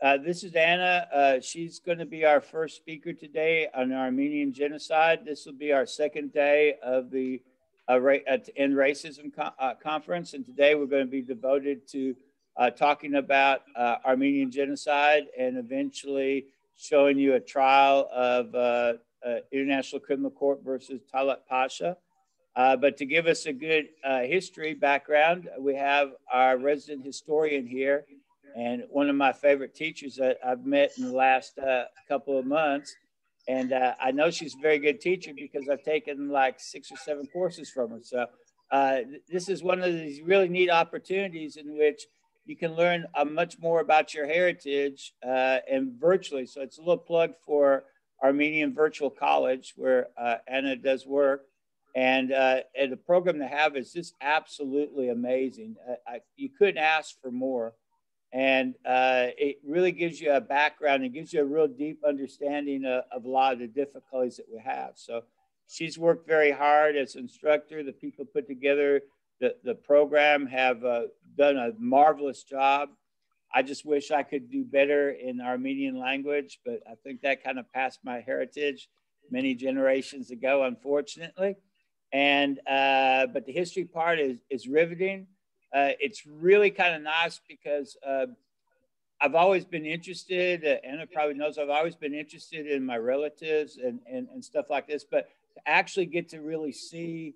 This is Anna. She's going to be our first speaker today on the Armenian genocide. This will be our second day of the End Racism Conference. And today we're going to be devoted to talking about Armenian genocide and eventually showing you a trial of International Criminal Court versus Talaat Pasha. But to give us a good history background, we have our resident historian here, and one of my favorite teachers that I've met in the last couple of months. And I know she's a very good teacher because I've taken like 6 or 7 courses from her. So this is one of these really neat opportunities in which you can learn much more about your heritage and virtually. So it's a little plug for Armenian Virtual College where Anna does work. And the program to have is just absolutely amazing. You couldn't ask for more. And it really gives you a background and gives you a real deep understanding of a lot of the difficulties that we have. So she's worked very hard as an instructor. The people put together the program have done a marvelous job. I just wish I could do better in Armenian language, but I think that kind of passed my heritage many generations ago, unfortunately. And but the history part is riveting. It's really kind of nice because I've always been interested, Anna probably knows I've always been interested in my relatives and stuff like this, but to actually get to really see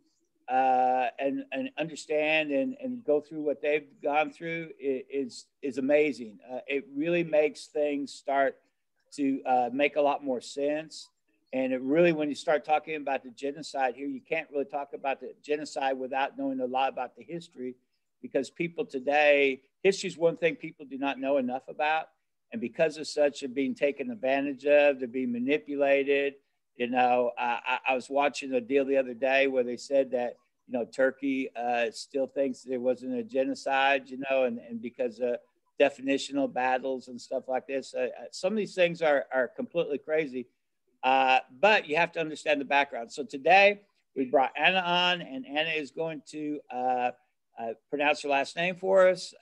and understand and go through what they've gone through is amazing. It really makes things start to make a lot more sense. And it really, when you start talking about the genocide here, you can't really talk about the genocide without knowing a lot about the history, because people today, history is one thing people do not know enough about. And because of such, they're being taken advantage of, they're being manipulated. You know, I was watching a deal the other day where they said that, you know, Turkey still thinks there wasn't a genocide, you know, and because of definitional battles and stuff like this. Some of these things are completely crazy. But you have to understand the background. So today we brought Anna on, and Anna is going to pronounce her last name for us,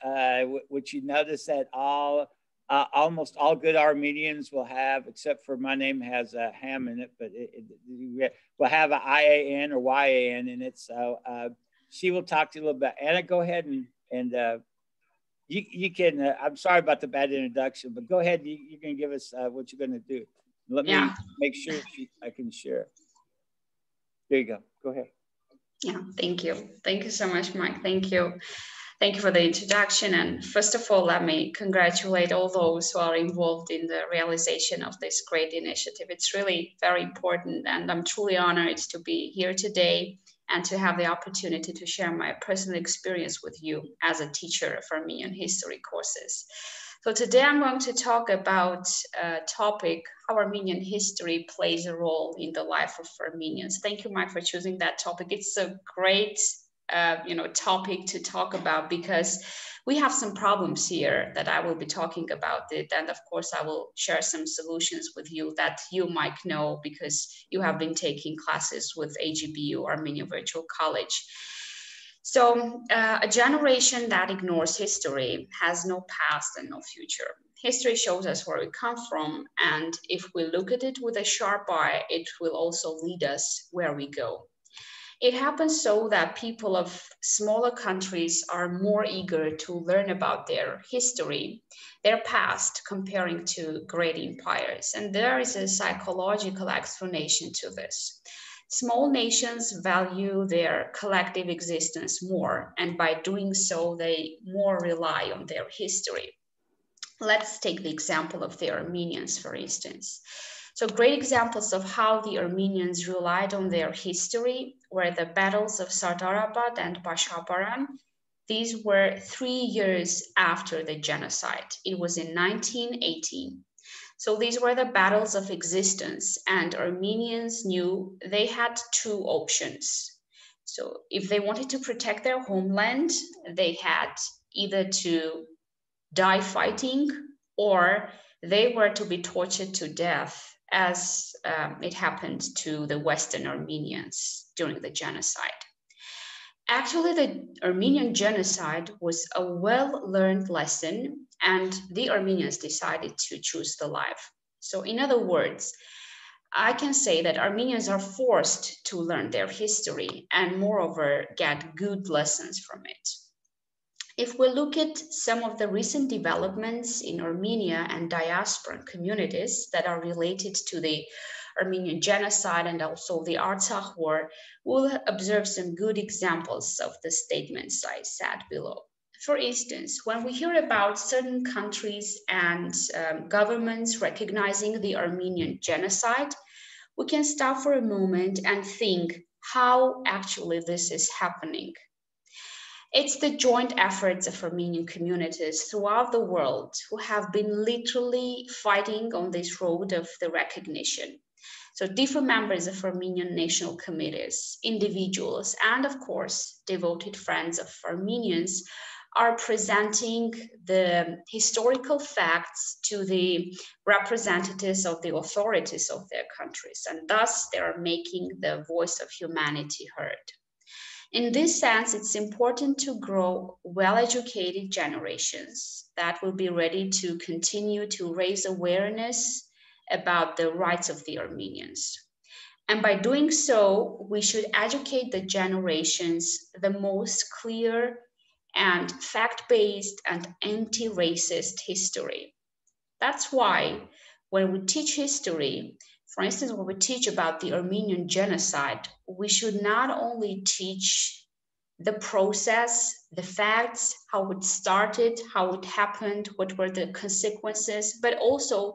which you notice that almost all good Armenians will have, except for my name has a ham in it, but we'll have an IAN or YAN in it. So she will talk to you a little bit. Anna, go ahead and you can, I'm sorry about the bad introduction, but go ahead, you can give us what you're going to do. Let me make sure I can share. There you go. Go ahead. Yeah, thank you. Thank you so much, Mike. Thank you. Thank you for the introduction. And first of all, let me congratulate all those who are involved in the realization of this great initiative. It's really very important, and I'm truly honored to be here today and to have the opportunity to share my personal experience with you as a teacher of Armenian history courses. So today I'm going to talk about a topic, how Armenian history plays a role in the life of Armenians. Thank you, Mike, for choosing that topic. It's a great topic to talk about because we have some problems here that I will be talking about it. And of course, I will share some solutions with you that you might know because you have been taking classes with AGBU, Armenian Virtual College. So a generation that ignores history has no past and no future. History shows us where we come from, and if we look at it with a sharp eye, it will also lead us where we go. It happens so that people of smaller countries are more eager to learn about their history, their past, comparing to great empires. And there is a psychological explanation to this. Small nations value their collective existence more, and by doing so, they more rely on their history. Let's take the example of the Armenians, for instance. So great examples of how the Armenians relied on their history were the battles of Sardarabad and Bashabaran. These were 3 years after the genocide. It was in 1918. So these were the battles of existence, and Armenians knew they had 2 options. So if they wanted to protect their homeland, they had either to die fighting or they were to be tortured to death, as it happened to the Western Armenians during the genocide. Actually, the Armenian genocide was a well-learned lesson, and the Armenians decided to choose the life. So in other words, I can say that Armenians are forced to learn their history and moreover get good lessons from it. If we look at some of the recent developments in Armenia and diaspora communities that are related to the Armenian genocide and also the Artsakh war, we'll observe some good examples of the statements I said below. For instance, when we hear about certain countries and governments recognizing the Armenian genocide, we can stop for a moment and think how actually this is happening. It's the joint efforts of Armenian communities throughout the world who have been literally fighting on this road of the recognition. So different members of Armenian national committees, individuals, and of course, devoted friends of Armenians are presenting the historical facts to the representatives of the authorities of their countries, and thus they are making the voice of humanity heard. In this sense, it's important to grow well-educated generations that will be ready to continue to raise awareness about the rights of the Armenians. And by doing so, we should educate the generations the most clear and fact-based and anti-racist history. That's why when we teach history, for instance, when we teach about the Armenian genocide, we should not only teach the process, the facts, how it started, how it happened, what were the consequences, but also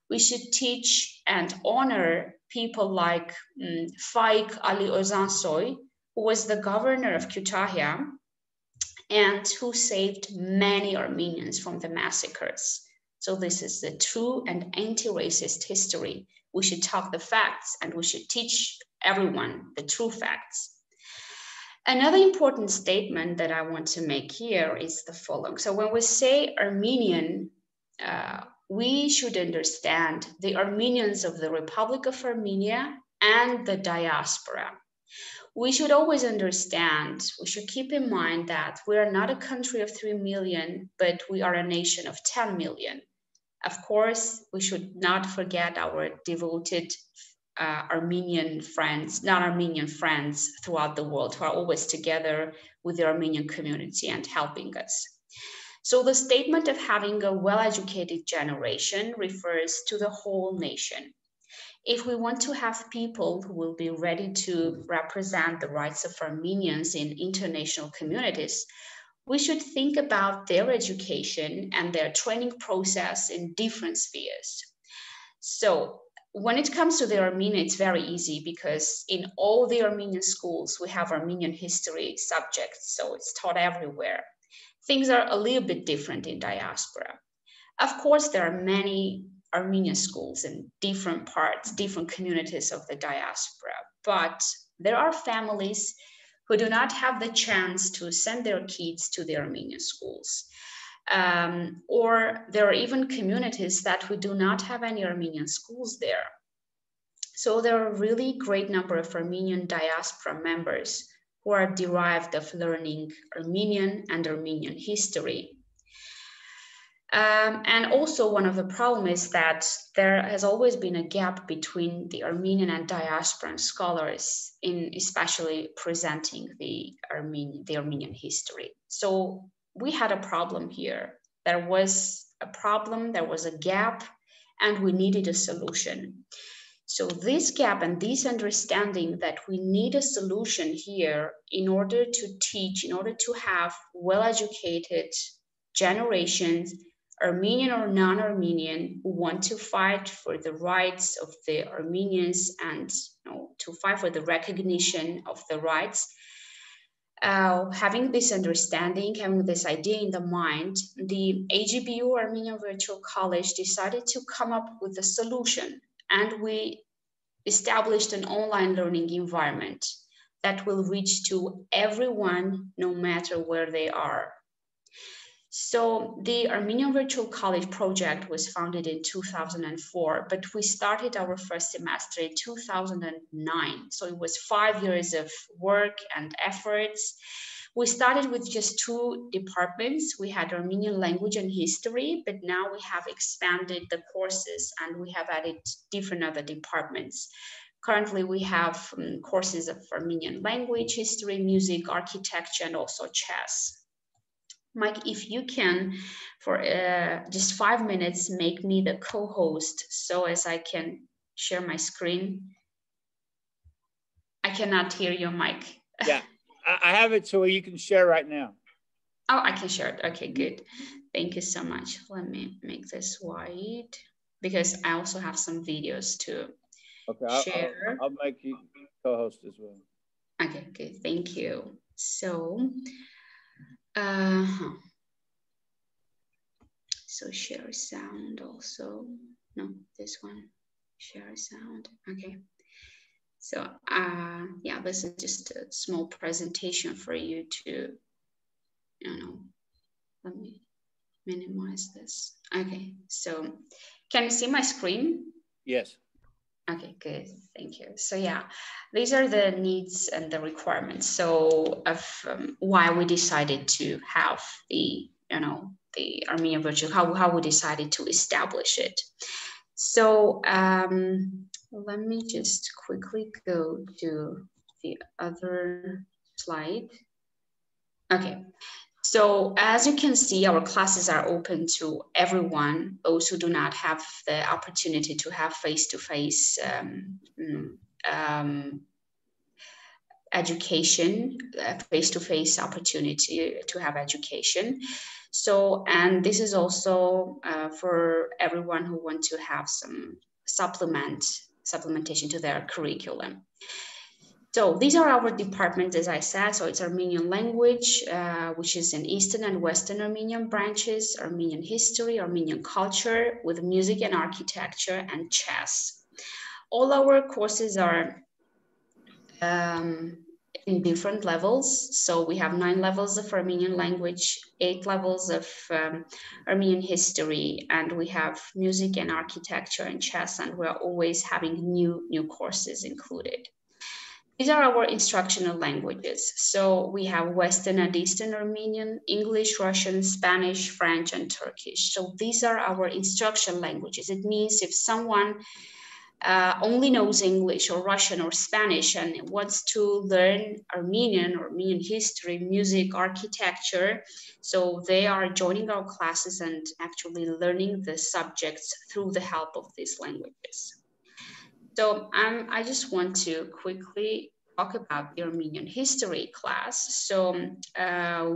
we should teach and honor people like Faik Ali Ozansoy, who was the governor of Kütahya and who saved many Armenians from the massacres. So this is the true and anti-racist history. We should talk the facts and we should teach everyone the true facts. Another important statement that I want to make here is the following. So when we say Armenian, we should understand the Armenians of the Republic of Armenia and the diaspora. We should always understand, we should keep in mind that we are not a country of 3 million, but we are a nation of 10 million. Of course, we should not forget our devoted Armenian friends, non-Armenian friends throughout the world who are always together with the Armenian community and helping us. So the statement of having a well-educated generation refers to the whole nation. If we want to have people who will be ready to represent the rights of Armenians in international communities, we should think about their education and their training process in different spheres. So when it comes to the Armenian, it's very easy because in all the Armenian schools, we have Armenian history subjects, so it's taught everywhere. Things are a little bit different in diaspora. Of course, there are many Armenian schools in different parts, different communities of the diaspora, but there are families who do not have the chance to send their kids to the Armenian schools. Or there are even communities that we do not have any Armenian schools there. So there are a really great number of Armenian diaspora members who are derived of learning Armenian and Armenian history. And also one of the problems is that there has always been a gap between the Armenian and diasporan scholars in especially presenting the Armenian history. So we had a problem here. There was a problem, there was a gap, and we needed a solution. So this gap and this understanding that we need a solution here in order to teach, in order to have well-educated generations, Armenian or non-Armenian, who want to fight for the rights of the Armenians and to fight for the recognition of the rights. Having this understanding, having this idea in the mind, the AGBU Armenian Virtual College decided to come up with a solution, and we established an online learning environment that will reach to everyone no matter where they are. So the Armenian Virtual College project was founded in 2004, but we started our first semester in 2009. So it was 5 years of work and efforts. We started with just 2 departments. We had Armenian language and history, but now we have expanded the courses and we have added different other departments. Currently, we have courses of Armenian language, history, music, architecture, and also chess. Mike, if you can, for just 5 minutes, make me the co-host so as I can share my screen. I cannot hear you, Mike. Yeah, I have it so you can share right now. Oh, I can share it. Okay, good. Thank you so much. Let me make this wide because I also have some videos to share. I'll make you co-host as well. Okay, good. Thank you. So, so share sound also. No, this one. Share sound. Okay. So, yeah, this is just a small presentation for you to, let me minimize this. Okay, so can you see my screen? Yes. Okay, good, thank you. So yeah, these are the needs and the requirements. So of why we decided to have the, the Armenian Virtual, how we decided to establish it. So let me just quickly go to the other slide. Okay. So as you can see, our classes are open to everyone, those who do not have the opportunity to have face-to-face education, face-to-face opportunity to have education. So, and this is also for everyone who want to have some supplementation to their curriculum. So these are our departments, as I said. So it's Armenian language, which is in Eastern and Western Armenian branches, Armenian history, Armenian culture, with music and architecture, and chess. All our courses are in different levels. So we have 9 levels of Armenian language, 8 levels of Armenian history, and we have music and architecture and chess, and we're always having new courses included. These are our instructional languages. So we have Western and Eastern Armenian, English, Russian, Spanish, French, and Turkish. So these are our instruction languages. It means if someone only knows English or Russian or Spanish and wants to learn Armenian history, music, architecture, so they are joining our classes and actually learning the subjects through the help of these languages. So I just want to quickly talk about the Armenian history class. So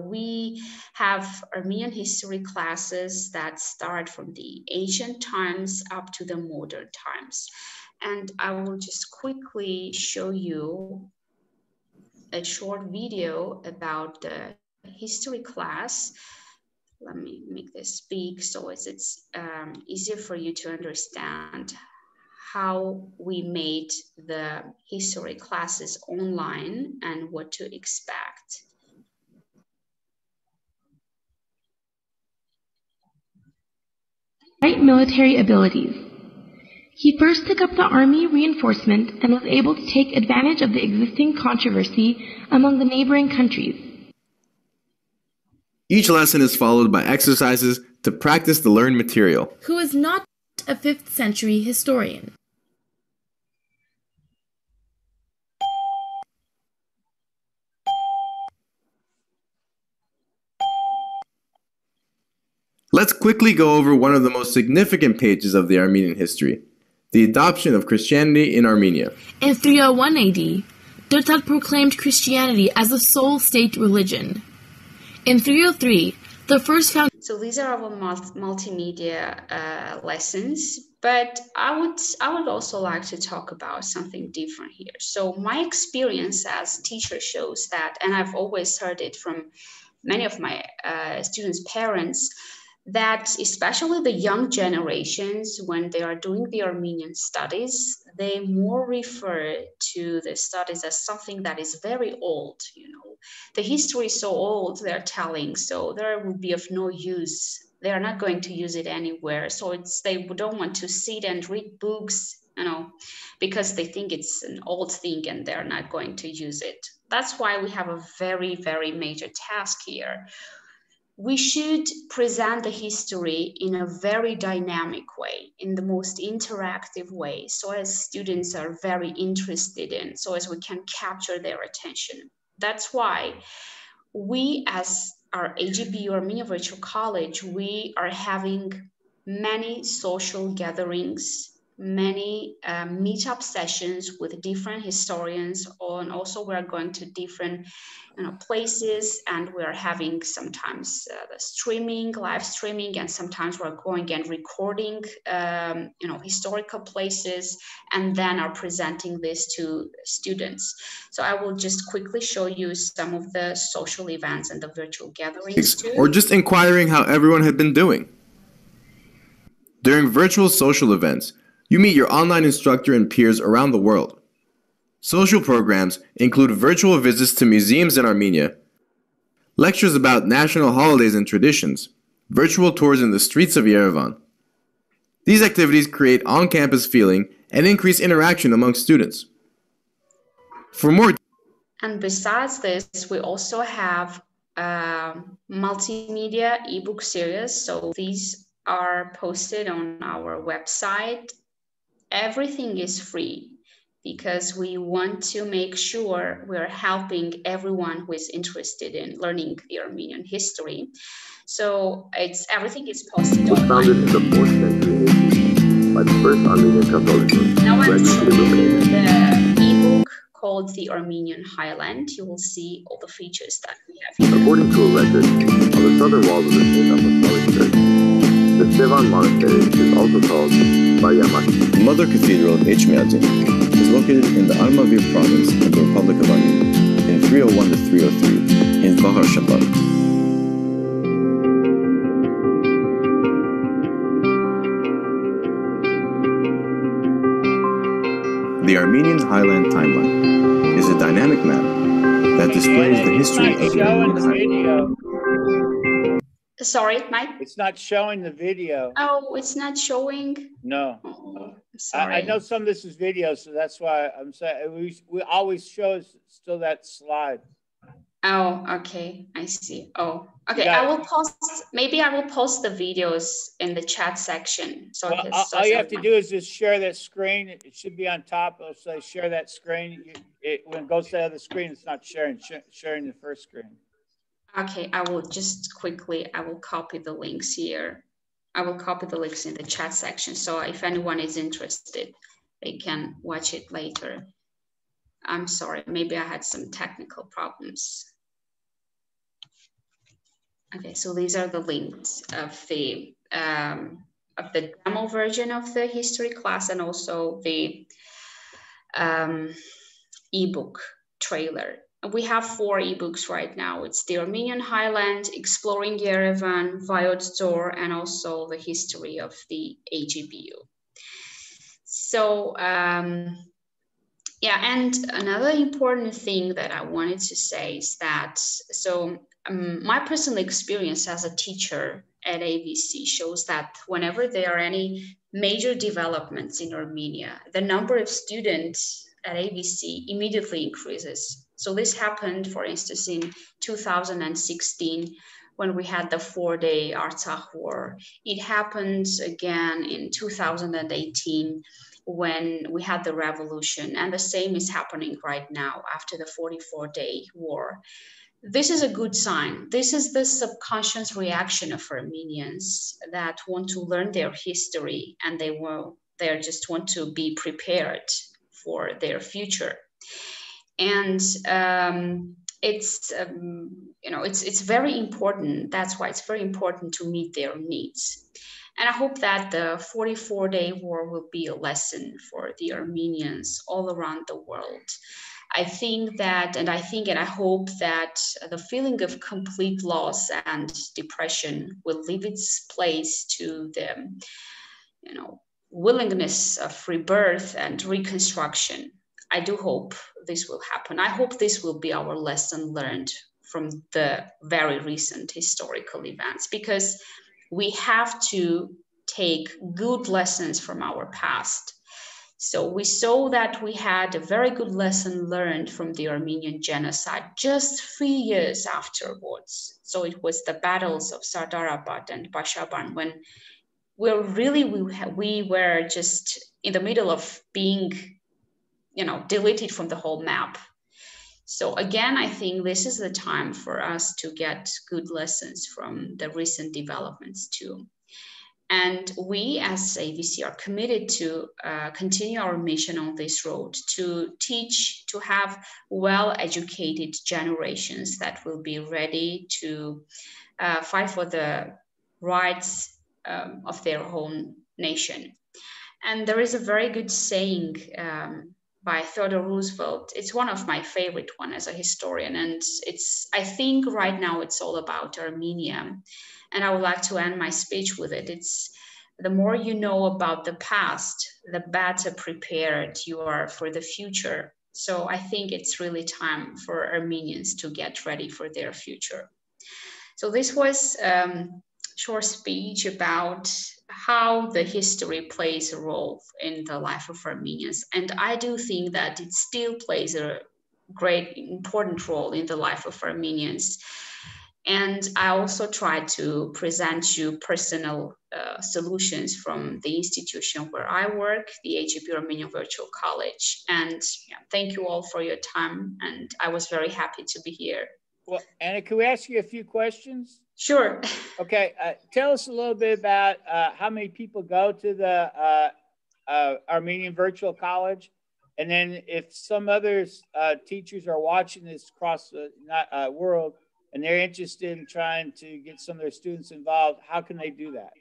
we have Armenian history classes that start from the ancient times up to the modern times. And I will just quickly show you a short video about the history class. Let me make this big so it's easier for you to understand how we made the history classes online and what to expect. Great military abilities. He first took up the army reinforcement and was able to take advantage of the existing controversy among the neighboring countries. Each lesson is followed by exercises to practice the learned material. Who is not a 5th century historian. Let's quickly go over one of the most significant pages of the Armenian history, the adoption of Christianity in Armenia. In 301 AD, Talaat proclaimed Christianity as the sole state religion. In 303, the first found. So these are our multimedia lessons, but I would also like to talk about something different here. So my experience as teacher shows that, and I've always heard it from many of my students' parents, that especially the young generations, when they are doing the Armenian studies, they more refer to the studies as something that is very old. The history is so old, they're telling, so there will be of no use. They are not going to use it anywhere. So they don't want to sit and read books, because they think it's an old thing and they're not going to use it. That's why we have a very, very major task here. We should present the history in a very dynamic way, in the most interactive way, so as students are very interested in, so as we can capture their attention. That's why we, as our AGBU Armenia Virtual College, we are having many social gatherings, many meetup sessions with different historians, and also we are going to different places, and we are having sometimes the live streaming, and sometimes we're going and recording historical places, and then are presenting this to students. So I will just quickly show you some of the social events and the virtual gatherings too. Or just inquiring how everyone had been doing. During virtual social events, you meet your online instructor and peers around the world. Social programs include virtual visits to museums in Armenia, lectures about national holidays and traditions, virtual tours in the streets of Yerevan. These activities create on-campus feeling and increase interaction among students. And besides this, we also have multimedia ebook series. So these are posted on our website. Everything is free, because we want to make sure we're helping everyone who is interested in learning the Armenian history. So everything is posted online. Founded in the 4th century AD by the first Armenian Catholic. Now I'm showing the ebook called The Armenian Highland. You will see all the features that we have here. According to a record, on the southern walls of the St. Apostolic Church, the Sevan Monastery is also called Baryamaki. The Mother Cathedral of Echmiadzin is located in the Armavir province of the Republic of Armenia, in 301 to 303, in Bahar Shapar. The Armenian Highland Timeline is a dynamic map that displays the history of the Armenian Highland. Sorry, Mike? It's not showing the video. Oh, it's not showing? No. Oh, sorry. I know some of this is video, so that's why I'm saying we always show still that slide. Oh, okay. I see. Oh, okay. I will post, maybe I will post the videos in the chat section. So all you have to do is just share that screen. It should be on top. It'll say share that screen. When it goes to the other screen, it's not sharing the first screen. Okay, I will just quickly, I will copy the links here. I will copy the links in the chat section. So if anyone is interested, they can watch it later. I'm sorry, maybe I had some technical problems. Okay, so these are the links of the demo version of the history class, and also the ebook trailer. We have 4 ebooks right now. It's the Armenian Highland, Exploring Yerevan, Vayot, and also the history of the AGBU. So yeah, and another important thing that I wanted to say is that, my personal experience as a teacher at AVC shows that whenever there are any major developments in Armenia, the number of students at AVC immediately increases. So this happened, for instance, in 2016, when we had the 4-day Artsakh War. It happened again in 2018, when we had the revolution, and the same is happening right now after the 44-day war. This is a good sign. This is the subconscious reaction of Armenians that want to learn their history, and they just want to be prepared for their future. And it's very important. That's why it's very important to meet their needs. And I hope that the 44-day war will be a lesson for the Armenians all around the world. I think that, and I hope that the feeling of complete loss and depression will leave its place to the, willingness of rebirth and reconstruction. I do hope this will happen. I hope this will be our lesson learned from the very recent historical events, because we have to take good lessons from our past. So we saw that we had a very good lesson learned from the Armenian genocide just 3 years afterwards. So it was the battles of Sardarabad and Pasha when we were just in the middle of being, deleted from the whole map. So again, I think this is the time for us to get good lessons from the recent developments too. And we as AVC are committed to continue our mission on this road, to teach, to have well-educated generations that will be ready to fight for the rights of their own nation. And there is a very good saying by Theodore Roosevelt. It's one of my favorite one as a historian. And I think right now it's all about Armenia. And I would like to end my speech with it. It's the more you know about the past, the better prepared you are for the future. So I think it's really time for Armenians to get ready for their future. So this was a short speech about how the history plays a role in the life of Armenians. And I do think that it still plays a great, important role in the life of Armenians. And I also try to present you personal solutions from the institution where I work, the AGP Armenian Virtual College. And thank you all for your time. And I was very happy to be here. Well, Anna, can we ask you a few questions? Sure. Okay. Tell us a little bit about how many people go to the Armenian Virtual College. And then if some other teachers are watching this across the world, and they're interested in trying to get some of their students involved, how can they do that?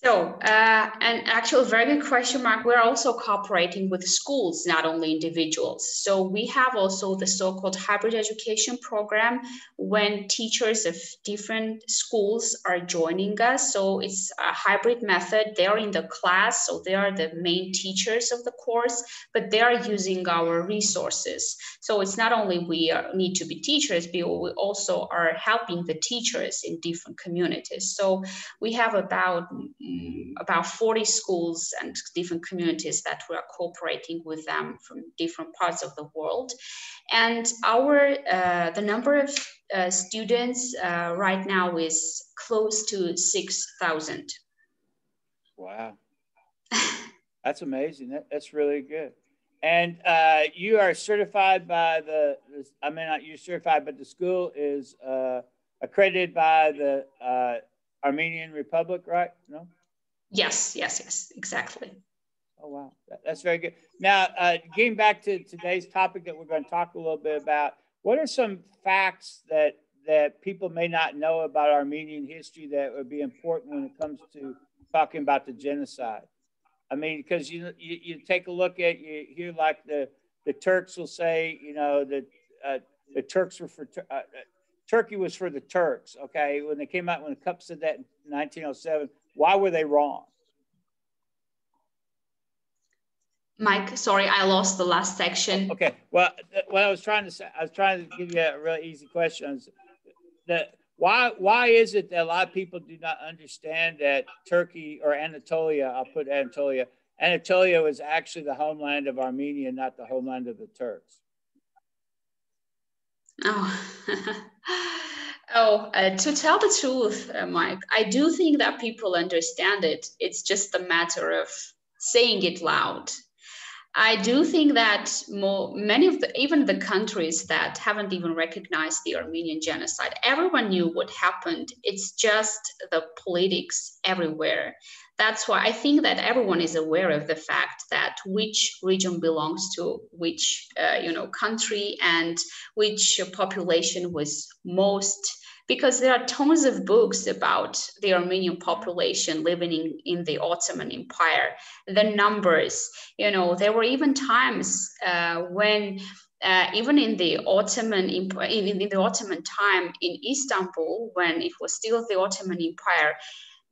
So, and actually, a very good question, Mark. We're also cooperating with schools, not only individuals. So we have also the so-called hybrid education program when teachers of different schools are joining us. So it's a hybrid method. They're in the class, so they are the main teachers of the course, but they are using our resources. So it's not only we need to be teachers, but we also are helping the teachers in different communities. So we have about 40 schools and different communities that we are cooperating with them from different parts of the world. And the number of students right now is close to 6,000. Wow. That's amazing. That's really good. And you are certified by not you're certified, but the school is accredited by the Armenian Republic, right? No? Yes, exactly. Oh, wow. That's very good. Now, getting back to today's topic that we're going to talk a little bit about, what are some facts that people may not know about Armenian history that would be important when it comes to talking about the genocide? I mean, because you take a look at, you hear like the Turks will say, that the Turks were for Turkey was for the Turks. Okay, when the Cup said that in 1907, why were they wrong? Mike, sorry, I lost the last section. Okay, well, what I was trying to say, I was trying to give you a really easy question. Why is it that a lot of people do not understand that Turkey or Anatolia, I'll put Anatolia was actually the homeland of Armenia, not the homeland of the Turks? To tell the truth, Mike, I do think that people understand it. It's just a matter of saying it loud. I do think that many of even the countries that haven't even recognized the Armenian genocide, everyone knew what happened. It's just the politics everywhere that's why I think that everyone is aware of the fact that which region belongs to which country, and which population was most, because there are tons of books about the Armenian population living in the Ottoman Empire, the numbers. There were even times when even in the Ottoman in the Ottoman time in Istanbul, when it was still the Ottoman Empire,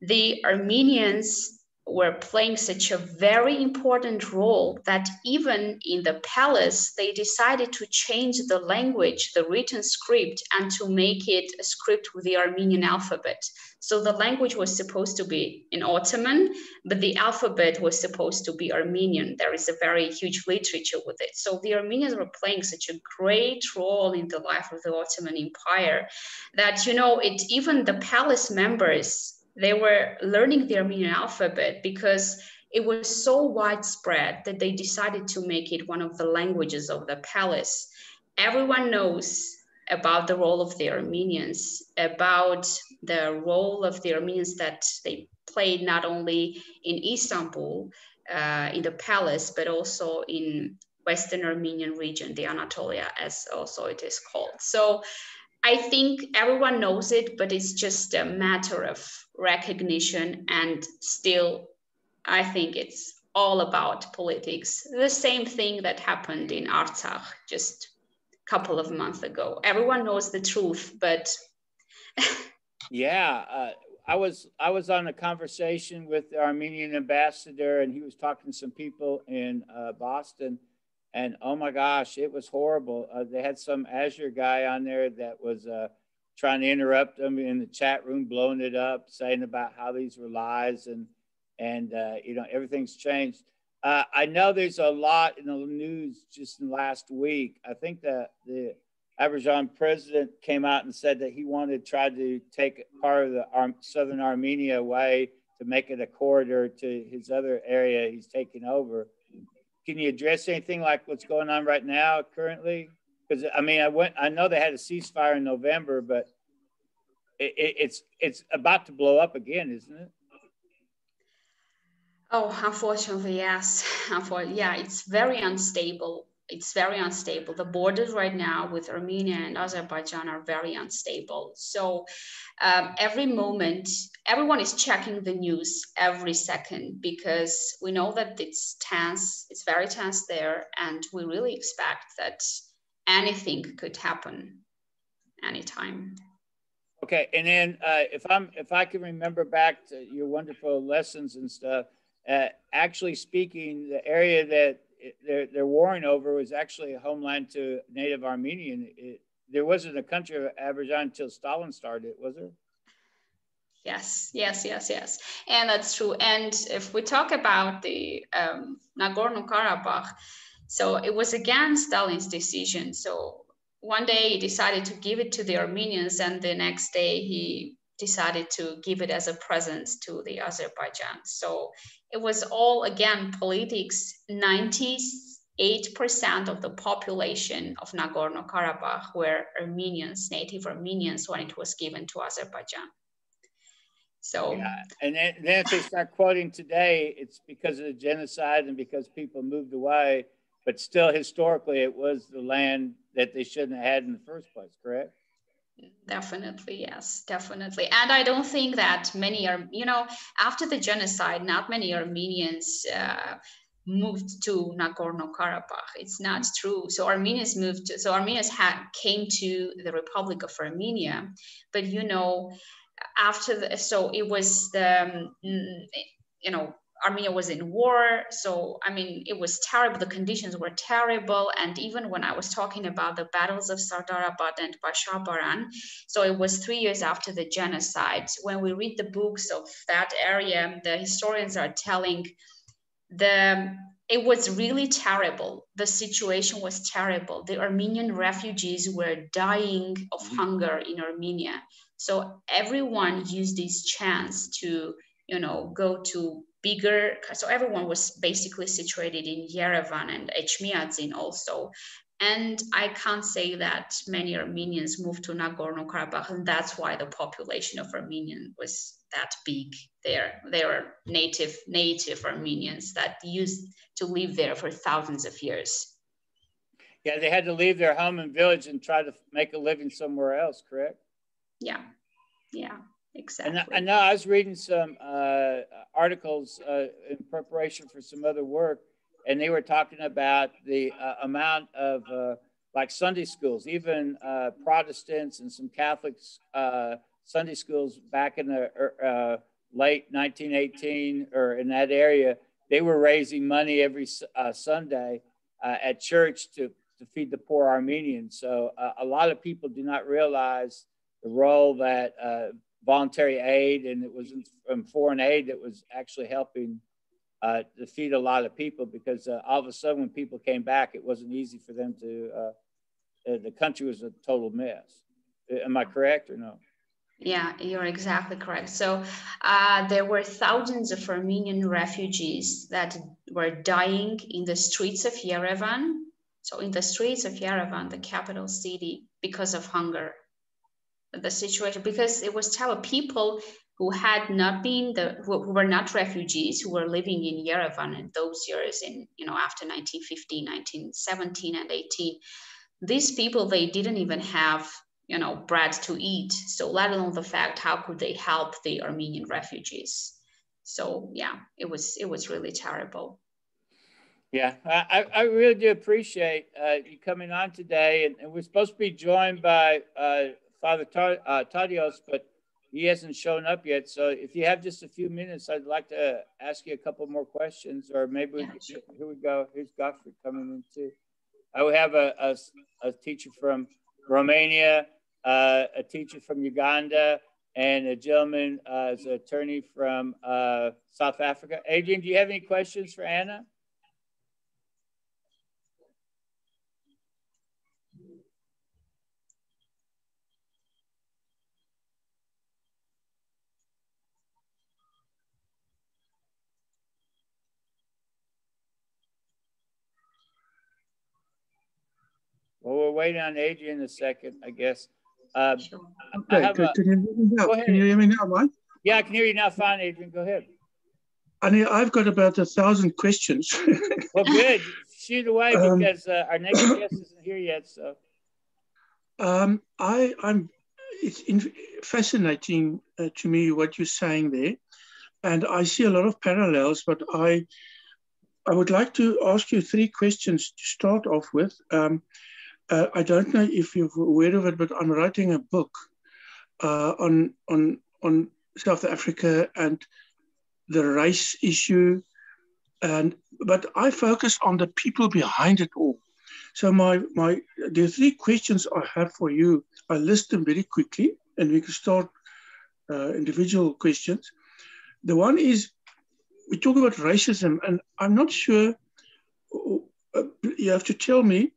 the Armenians were playing such a very important role that even in the palace, they decided to change the language, the written script, and to make it a script with the Armenian alphabet. So the language was supposed to be in Ottoman, but the alphabet was supposed to be Armenian. There is a very huge literature with it. So the Armenians were playing such a great role in the life of the Ottoman Empire that, even the palace members, they were learning the Armenian alphabet because it was so widespread that they decided to make it one of the languages of the palace. Everyone knows about the role of the Armenians, about the role of the Armenians that they played not only in Istanbul, in the palace, but also in Western Armenian region, the Anatolia, as also it is called. So I think everyone knows it, but it's just a matter of recognition. And still, I think it's all about politics. The same thing that happened in Artsakh just a couple of months ago. Everyone knows the truth, but yeah, I was on a conversation with the Armenian ambassador, and he was talking to some people in Boston. And oh my gosh, it was horrible. They had some Azure guy on there that was trying to interrupt them in the chat room, blowing it up, saying about how these were lies and everything's changed. I know there's a lot in the news just in the last week. I think that the Azerbaijan president came out and said that he wanted to try to take part of the southern Armenia away to make it a corridor to his other area he's taking over. Can you address anything like what's going on right now currently? Because I know they had a ceasefire in November, but it's about to blow up again, isn't it? Oh, unfortunately, yes. Yeah, it's very unstable. It's very unstable. The borders right now with Armenia and Azerbaijan are very unstable. So every moment, everyone is checking the news every second, because we know that it's tense, it's very tense there, and we really expect that anything could happen anytime. Okay, and then if I can remember back to your wonderful lessons and stuff, actually speaking, the area that they're warring over was actually a homeland to native Armenian. There wasn't a country of Azerbaijan until Stalin started, was there? Yes. And that's true. And if we talk about the Nagorno-Karabakh, so it was again Stalin's decision. So one day he decided to give it to the Armenians, and the next day he decided to give it as a present to the Azerbaijan. So it was all, again, politics. 98% of the population of Nagorno-Karabakh were Armenians, native Armenians, when it was given to Azerbaijan. So, yeah. And then if they start quoting today, it's because of the genocide and because people moved away, but still historically it was the land that they shouldn't have had in the first place, correct? Definitely, yes, definitely. And I don't think that many are, after the genocide, not many Armenians moved to Nagorno-Karabakh. It's not true. So Armenians came to the Republic of Armenia, but so it was Armenia was in war. So, it was terrible. The conditions were terrible. And even when I was talking about the battles of Sardarabad and Bashabaran, so it was 3 years after the genocide. When we read the books of that area, the historians are telling it was really terrible. The situation was terrible. The Armenian refugees were dying of hunger in Armenia. So everyone used this chance to, go to bigger. So everyone was basically situated in Yerevan and Echmiadzin also. And I can't say that many Armenians moved to Nagorno-Karabakh, and that's why the population of Armenian was that big there. They were native Armenians that used to live there for thousands of years. Yeah, they had to leave their home and village and try to make a living somewhere else, correct? Yeah, exactly. And I know I was reading some articles in preparation for some other work, and they were talking about the amount of like Sunday schools, even Protestants and some Catholics Sunday schools back in the late 1918 or in that area. They were raising money every Sunday at church to feed the poor Armenians. So a lot of people do not realize the role that voluntary aid, and it was from foreign aid that was actually helping to feed a lot of people, because all of a sudden when people came back, it wasn't easy for them to, the country was a total mess. Am I correct or no? Yeah, you're exactly correct. So there were thousands of Armenian refugees that were dying in the streets of Yerevan. So in the streets of Yerevan, the capital city, because of hunger. The situation, because it was people who had not been who were not refugees, who were living in Yerevan in those years, in after 1915, 1917 and 18. These people, they didn't even have bread to eat, so let alone the fact how could they help the Armenian refugees. So yeah, it was really terrible. Yeah, I really do appreciate you coming on today, and we're supposed to be joined by Father Tadios, but he hasn't shown up yet. So if you have just a few minutes, I'd like to ask you a couple more questions, or maybe here we go. Here's Godfrey coming in too. I would have a teacher from Romania, a teacher from Uganda, and a gentleman as an attorney from South Africa. Adrian, do you have any questions for Anna? Well, we're waiting on Adrian a second, I guess. Sure. Okay, can you hear me now? Can you hear me now, Mike? Yeah, I can hear you now fine, Adrian. Go ahead. I've got about 1,000 questions. Well, good. Shoot away, because our next guest isn't here yet. So, it's fascinating to me what you're saying there, and I see a lot of parallels. But I would like to ask you 3 questions to start off with. I don't know if you're aware of it, but I'm writing a book on South Africa and the race issue, but I focus on the people behind it all. So the 3 questions I have for you, I list them very quickly, and we can start individual questions. The one is, we talk about racism, and I'm not sure, you have to tell me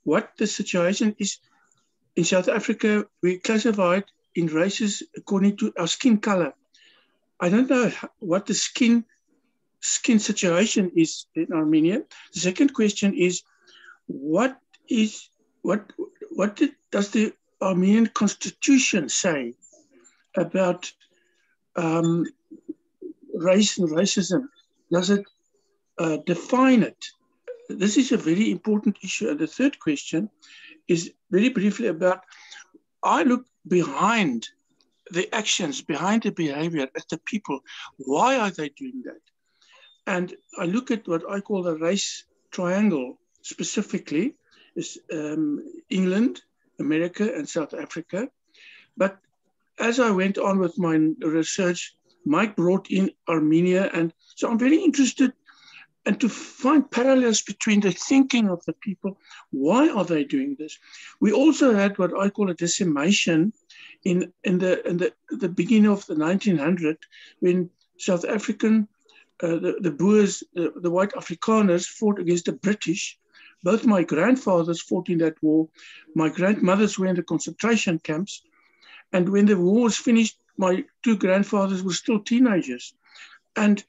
what the situation is. In South Africa, we classified in races according to our skin color. I don't know what the skin situation is in Armenia. The second question is, what does the Armenian constitution say about race and racism? Does it define it? This is a very important issue. And the third question is very briefly about, I look behind the actions, behind the behavior at the people. Why are they doing that? And I look at what I call the race triangle, specifically is England, America, and South Africa. But as I went on with my research, Mike brought in Armenia. And so I'm very interested and to find parallels between the thinking of the people. Why are they doing this? We also had what I call a decimation in the beginning of the 1900s, when South African, the Boers, the white Afrikaners fought against the British. Both my grandfathers fought in that war. My grandmothers were in the concentration camps. And when the war was finished, my 2 grandfathers were still teenagers. And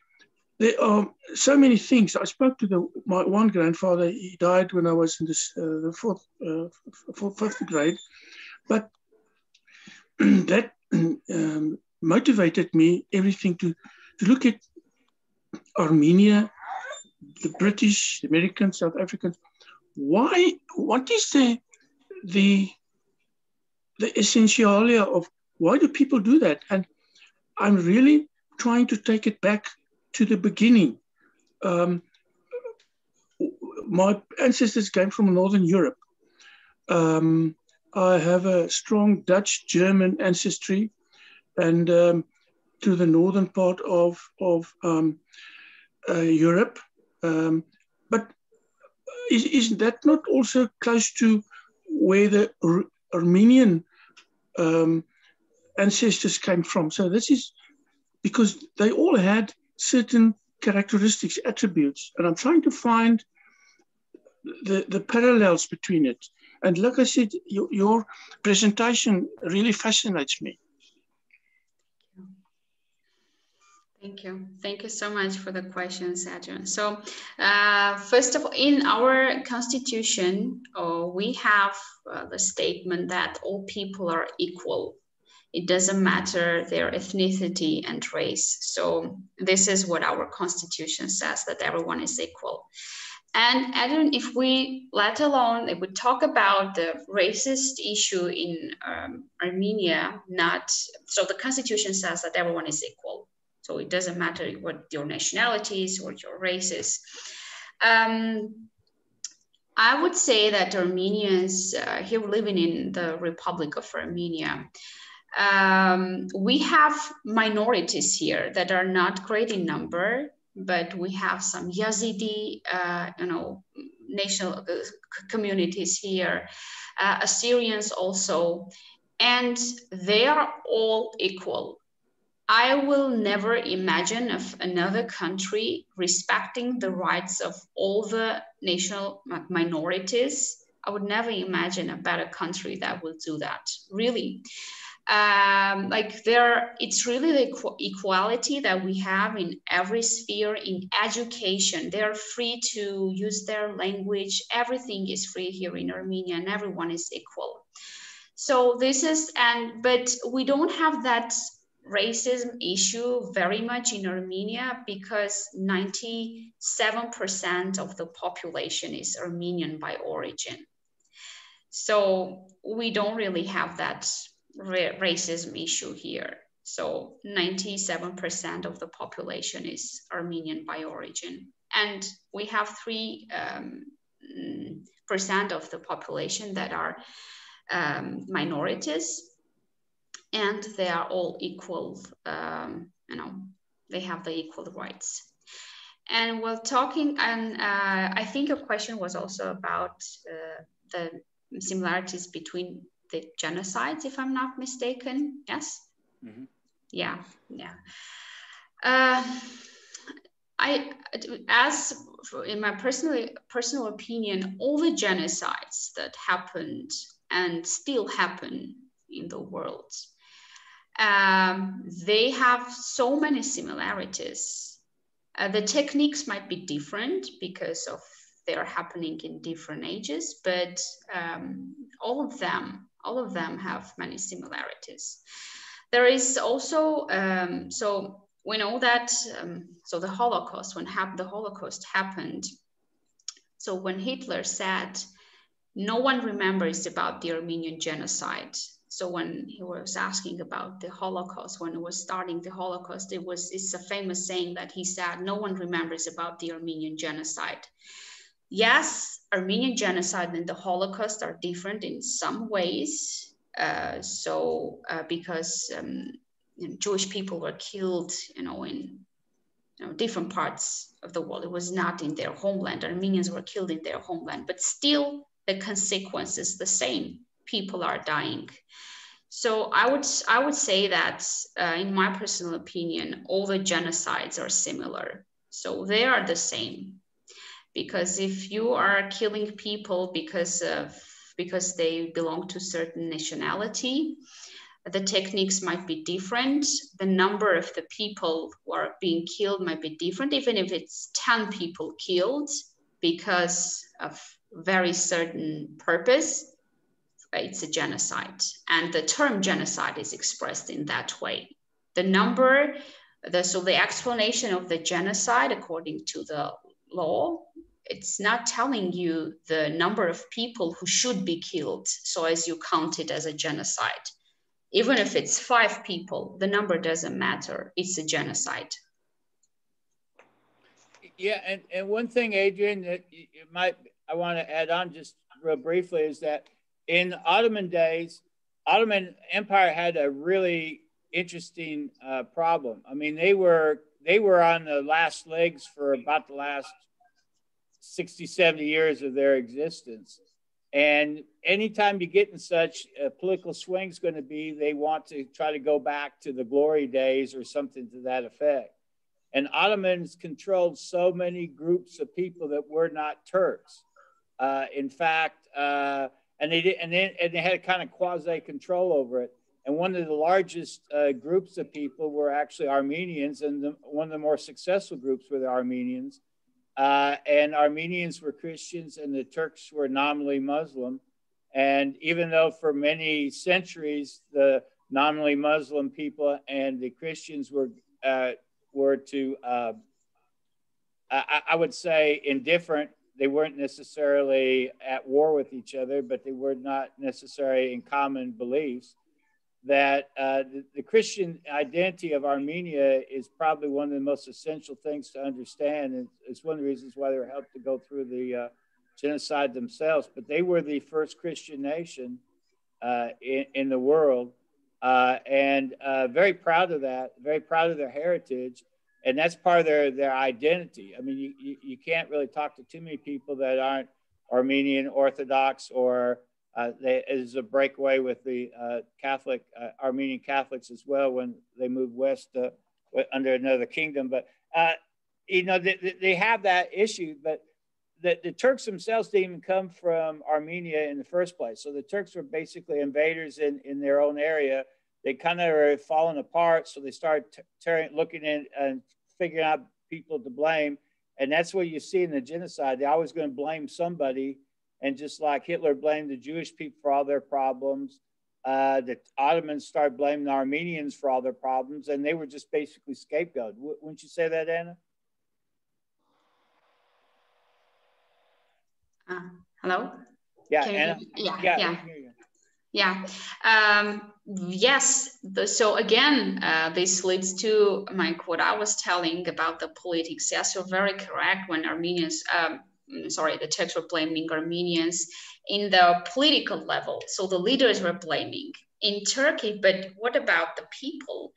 there are so many things. I spoke to my one grandfather. He died when I was in the 5th grade. But that motivated me everything to look at Armenia, the British, the Americans, South Africans. Why? What is the essentialia of why do people do that? And I'm really trying to take it back to the beginning. My ancestors came from Northern Europe. I have a strong Dutch-German ancestry, and to the northern part of Europe. But is that not also close to where the Armenian ancestors came from? So this is because they all had certain characteristics, attributes, and I'm trying to find the parallels between it. And like I said, your presentation really fascinates me. Thank you. Thank you so much for the questions, Adrian. So first of all, in our constitution, we have the statement that all people are equal. It doesn't matter their ethnicity and race. So this is what our constitution says, that everyone is equal. And Adrian, if we talk about the racist issue in Armenia, so the constitution says that everyone is equal. So it doesn't matter what your nationality is or your race is. I would say that Armenians here living in the Republic of Armenia, we have minorities here that are not great in number, but we have some Yazidi, national communities here, Assyrians also, and they are all equal. I will never imagine of another country respecting the rights of all the national minorities. I would never imagine a better country that will do that, really. It's really the equality that we have in every sphere. In education, they're free to use their language. Everything is free here in Armenia, and everyone is equal. So but we don't have that racism issue very much in Armenia because 97% of the population is Armenian by origin. So we don't really have that racism issue here. So 97% of the population is Armenian by origin. And we have 3% of the population that are minorities, and they are all equal, they have the equal rights. And while talking, and I think a question was also about the similarities between the genocides, if I'm not mistaken. Yes. Mm-hmm. Yeah. In my personal opinion, all the genocides that happened and still happen in the world, they have so many similarities. The techniques might be different because of they're happening in different ages, but all of them have many similarities. There is also, so we know that, so the Holocaust, when the Holocaust happened, so when Hitler said, no one remembers about the Armenian genocide. So when he was asking about the Holocaust, when it was starting the Holocaust, it's a famous saying that he said, no one remembers about the Armenian genocide. Yes, Armenian genocide and the Holocaust are different in some ways. Because Jewish people were killed, in different parts of the world. It was not in their homeland. Armenians were killed in their homeland, but still the consequence is the same. People are dying. So I would say that, in my personal opinion, all the genocides are similar. So they are the same. Because if you are killing people because they belong to certain nationality, the techniques might be different. The number of the people who are being killed might be different, even if it's 10 people killed because of very certain purpose, it's a genocide. And the term genocide is expressed in that way. The number, so the explanation of the genocide according to the law, it's not telling you the number of people who should be killed, so as you count it as a genocide. Even if it's 5 people, the number doesn't matter. It's a genocide. Yeah, and one thing, Adrian, that I want to add on just real briefly is that in Ottoman days, Ottoman Empire had a really interesting problem. I mean, they were on the last legs for about the last 60, 70 years of their existence. And anytime you get in such a political swing is going to be, they want to try to go back to the glory days or something to that effect. And Ottomans controlled so many groups of people that were not Turks. In fact, and they had kind of quasi control over it. And one of the largest groups of people were actually Armenians, and one of the more successful groups were the Armenians. And Armenians were Christians, and the Turks were nominally Muslim. And even though for many centuries the nominally Muslim people and the Christians were to, I would say, indifferent. They weren't necessarily at war with each other, but they were not necessarily in common beliefs. That the Christian identity of Armenia is probably one of the most essential things to understand. And it's one of the reasons why they were helped to go through the genocide themselves. But they were the first Christian nation in the world. And very proud of that, very proud of their heritage. And that's part of their identity. I mean, you can't really talk to too many people that aren't Armenian Orthodox, or there's a breakaway with the Catholic, Armenian Catholics as well when they moved west under another kingdom. But, you know, they have that issue, but the Turks themselves didn't even come from Armenia in the first place. So the Turks were basically invaders in their own area. They kind of are falling apart. So they started looking in and figuring out people to blame. And that's what you see in the genocide. They're always going to blame somebody. And just like Hitler blamed the Jewish people for all their problems, the Ottomans started blaming the Armenians for all their problems. And they were just basically scapegoated. Wouldn't you say that, Anna? Hello? Yeah, Anna? Yeah. Yes. So again, this leads to, Mike, what I was telling about the politics. Yes, you're very correct. When Armenians, the Turks were blaming Armenians in the political level. So the leaders were blaming in Turkey. But what about the people?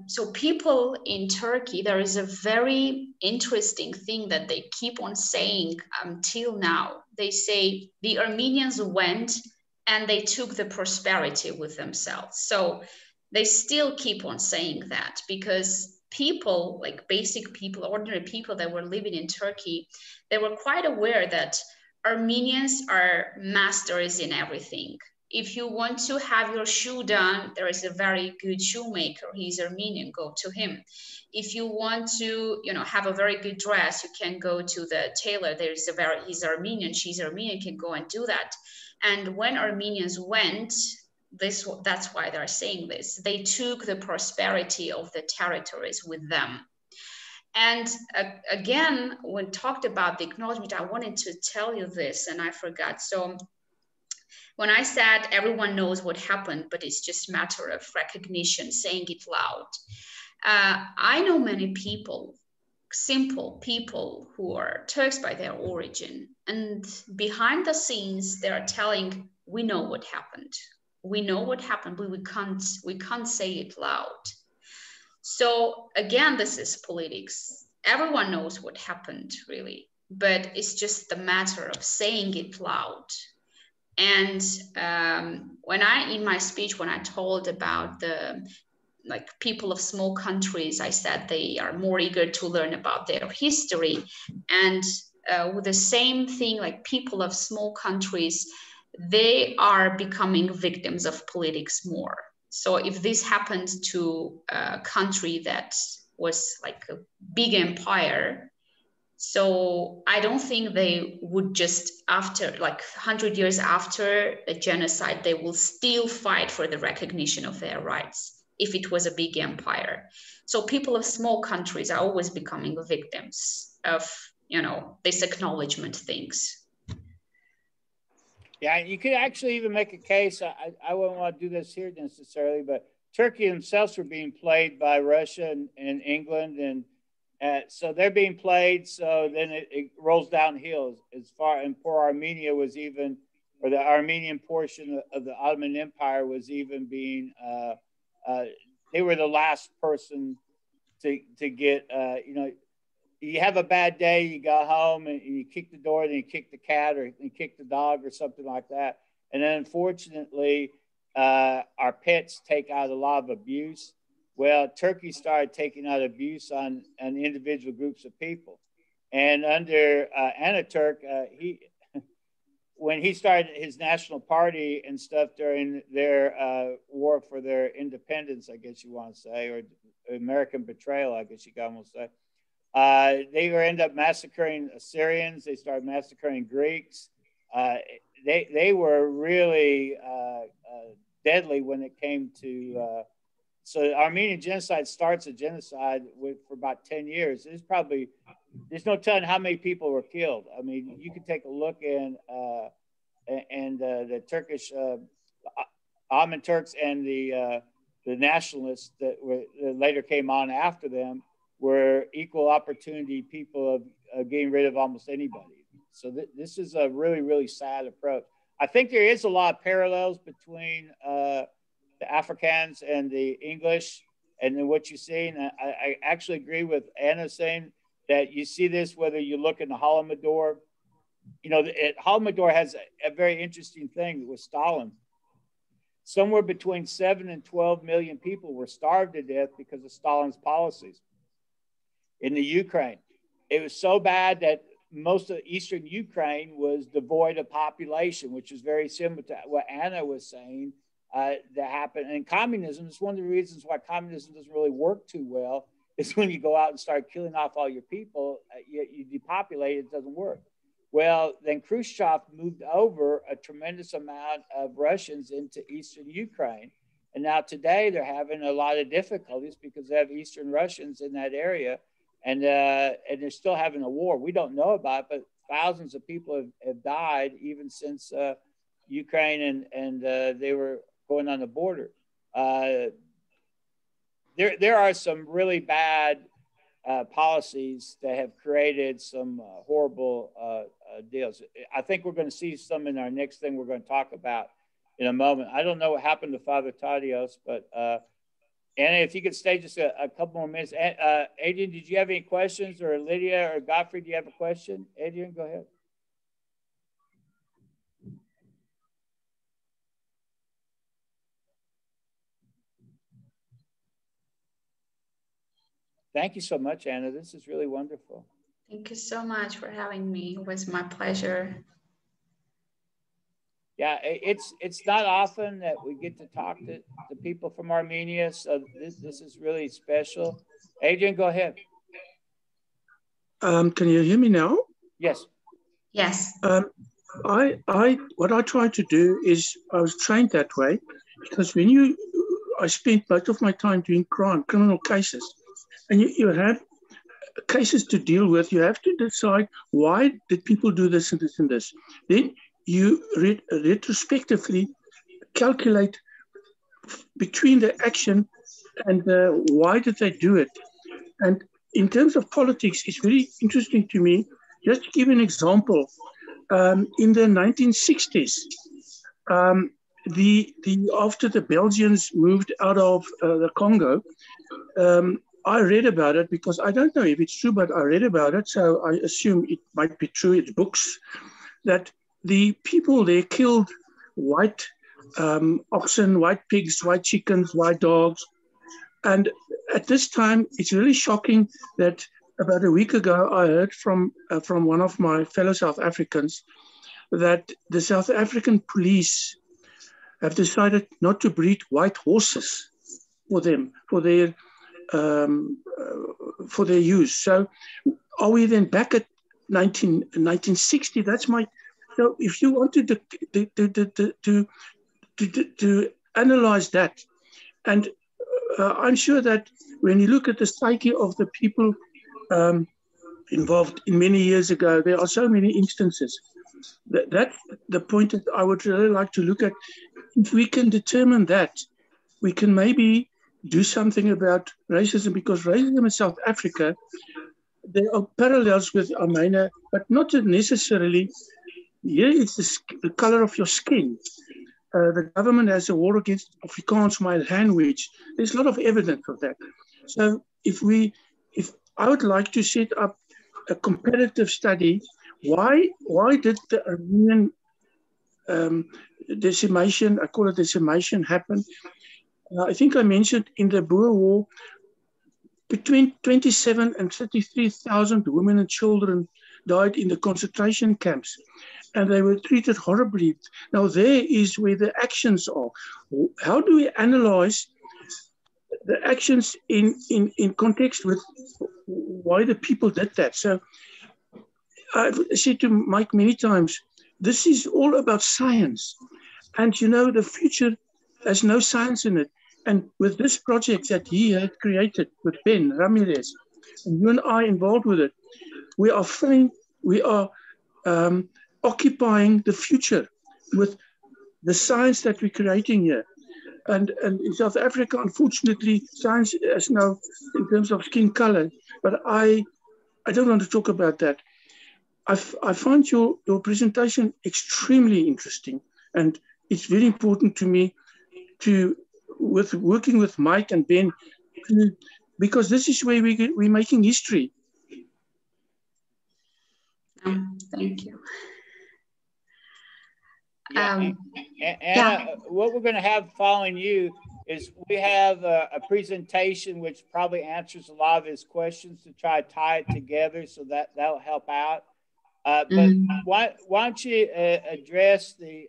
So people in Turkey, there is a very interesting thing that they keep on saying until now. They say the Armenians went and they took the prosperity with themselves. So they still keep on saying that, because people, like basic people, ordinary people that were living in Turkey, they were quite aware that Armenians are masters in everything. If you want to have your shoe done, there is a very good shoemaker. He's Armenian, go to him. If you want to, have a very good dress, you can go to the tailor. He's Armenian, she's Armenian, can go and do that. And when Armenians went, that's why they're saying this. They took the prosperity of the territories with them. And again, when talked about the acknowledgement, I wanted to tell you this, and I forgot. So when I said everyone knows what happened, but it's just a matter of recognition, saying it loud. I know many people, simple people who are Turks by their origin, and behind the scenes, they're telling, we know what happened. We know what happened, but we can't say it loud. So again, this is politics. Everyone knows what happened, really, but it's just the matter of saying it loud. And in my speech, when I told about the people of small countries, I said they are more eager to learn about their history. And with the same thing, like people of small countries, they are becoming victims of politics more. So if this happened to a country that was like a big empire, so I don't think they would just, after 100 years after a genocide, they will still fight for the recognition of their rights. if it was a big empire. So people of small countries are always becoming victims of, this acknowledgement things. Yeah, you could actually even make a case. I wouldn't want to do this here necessarily, but Turkey themselves were being played by Russia and England, and so they're being played. So then it rolls downhill as far. And poor Armenia was even, or the Armenian portion of the Ottoman Empire was even being. They were the last person to get. You have a bad day, you go home and you kick the door, then you kick the cat or you kick the dog or something like that. And then unfortunately, our pets take out a lot of abuse. Well, Turkey started taking out abuse on individual groups of people. And under Ataturk, when he started his national party and stuff during their war for their independence, I guess you want to say, or American betrayal, I guess you can almost say. They end up massacring Assyrians. They started massacring Greeks. They were really deadly when it came to. So the Armenian genocide starts a genocide for about 10 years. There's no telling how many people were killed. I mean, you can take a look in the Turkish Ottoman Turks and the nationalists that later came on after them. Were equal opportunity people of getting rid of almost anybody. So this is a really, really sad approach. I think there is a lot of parallels between the Afrikaans and the English and then what you see. And I actually agree with Anna saying that you see this whether you look in the Holodomor. Holodomor has a very interesting thing with Stalin. Somewhere between 7 and 12 million people were starved to death because of Stalin's policies. In the Ukraine, it was so bad that most of eastern Ukraine was devoid of population, which is very similar to what Anna was saying that happened. And communism is one of the reasons why communism doesn't really work too well. Is when you go out and start killing off all your people, you depopulate, it doesn't work. Well, then Khrushchev moved over a tremendous amount of Russians into eastern Ukraine. And now today they're having a lot of difficulties because they have eastern Russians in that area. And they're still having a war. We don't know about it, but thousands of people have died even since Ukraine and they were going on the border. There are some really bad policies that have created some horrible deals. I think we're going to see some in our next thing we're going to talk about in a moment. I don't know what happened to Father Tadios, but Anna, if you could stay just a couple more minutes. Adrian, did you have any questions? Or Lydia or Godfrey, do you have a question? Adrian, go ahead. Thank you so much, Anna. This is really wonderful. Thank you so much for having me. It was my pleasure. Yeah, it's not often that we get to talk to people from Armenia, so this is really special. Adrian, go ahead. Can you hear me now? Yes. Yes. What I try to do is I was trained that way because I spent most of my time doing criminal cases, and you have cases to deal with. You have to decide why did people do this and this and this. Then you retrospectively calculate between the action and why did they do it. And in terms of politics, it's very interesting to me. Just to give an example, in the 1960s, after the Belgians moved out of the Congo, I read about it because I don't know if it's true, but I read about it, so I assume it might be true. It's books that the people there killed white oxen, white pigs, white chickens, white dogs. And at this time, it's really shocking that about a week ago, I heard from one of my fellow South Africans that the South African police have decided not to breed white horses for them, for their use. So are we then back at 1960? That's my. So if you wanted to analyze that, and I'm sure that when you look at the psyche of the people involved in many years ago, there are so many instances. That's the point that I would really like to look at. If we can determine that, we can maybe do something about racism, because racism in South Africa, there are parallels with Armenia, but not necessarily. Here is the color of your skin. The government has a war against Afrikaans male language. There's a lot of evidence of that. So if I would like to set up a comparative study, why did the Armenian decimation, I call it decimation, happen? I think I mentioned in the Boer War, between 27 and 33,000 women and children died in the concentration camps, and they were treated horribly. Now, there is where the actions are. How do we analyze the actions in context with why the people did that? So I've said to Mike many times, this is all about science. And you know, the future has no science in it. And with this project that he had created with Ben Ramirez, and you and I involved with it, we are occupying the future with the science that we're creating here. And in South Africa, unfortunately, science is now in terms of skin color, but I don't want to talk about that. I find your presentation extremely interesting, and it's very important to me with working with Mike and Ben, because this is where we're making history. Thank you. Yeah, Anna, what we're going to have following you is we have a presentation which probably answers a lot of his questions to try to tie it together, so that'll help out. But why don't you address the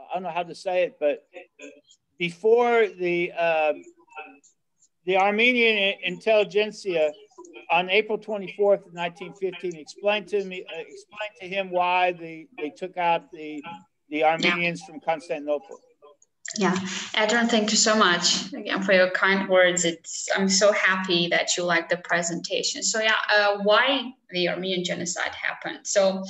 I don't know how to say it, but before the Armenian intelligentsia on April 24th, 1915, explain to him why they took out the Armenians from Constantinople. Yeah, Adrian, thank you so much again for your kind words. I'm so happy that you like the presentation. So yeah, why the Armenian genocide happened? So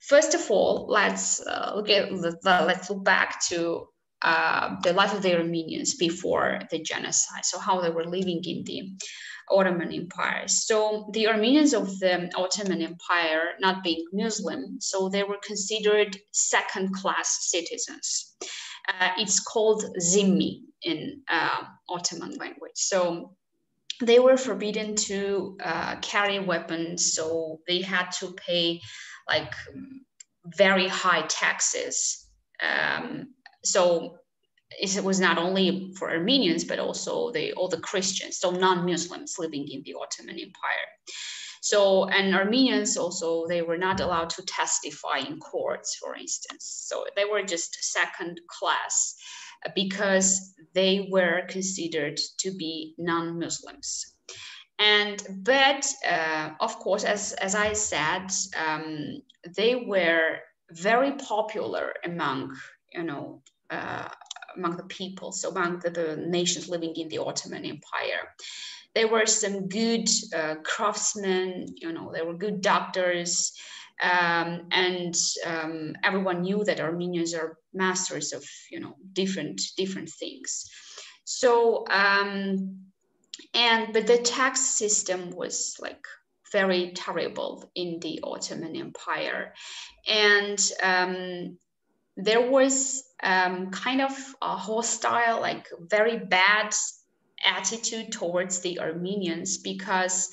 first of all, let's look back to the life of the Armenians before the genocide. So how they were living in the Ottoman Empire. So the Armenians of the Ottoman Empire, not being Muslim, so they were considered second-class citizens. It's called zimmi in Ottoman language. So they were forbidden to carry weapons, so they had to pay like very high taxes. So it was not only for Armenians, but also all the Christians, so non-Muslims living in the Ottoman Empire. So, and Armenians also, they were not allowed to testify in courts, for instance. So they were just second class because they were considered to be non-Muslims. But of course, as I said, they were very popular among, among the people, so among the nations living in the Ottoman Empire. There were some good craftsmen, there were good doctors, and everyone knew that Armenians are masters of, different things. So, but the tax system was like very terrible in the Ottoman Empire, and there was kind of a hostile, like very bad attitude towards the Armenians, because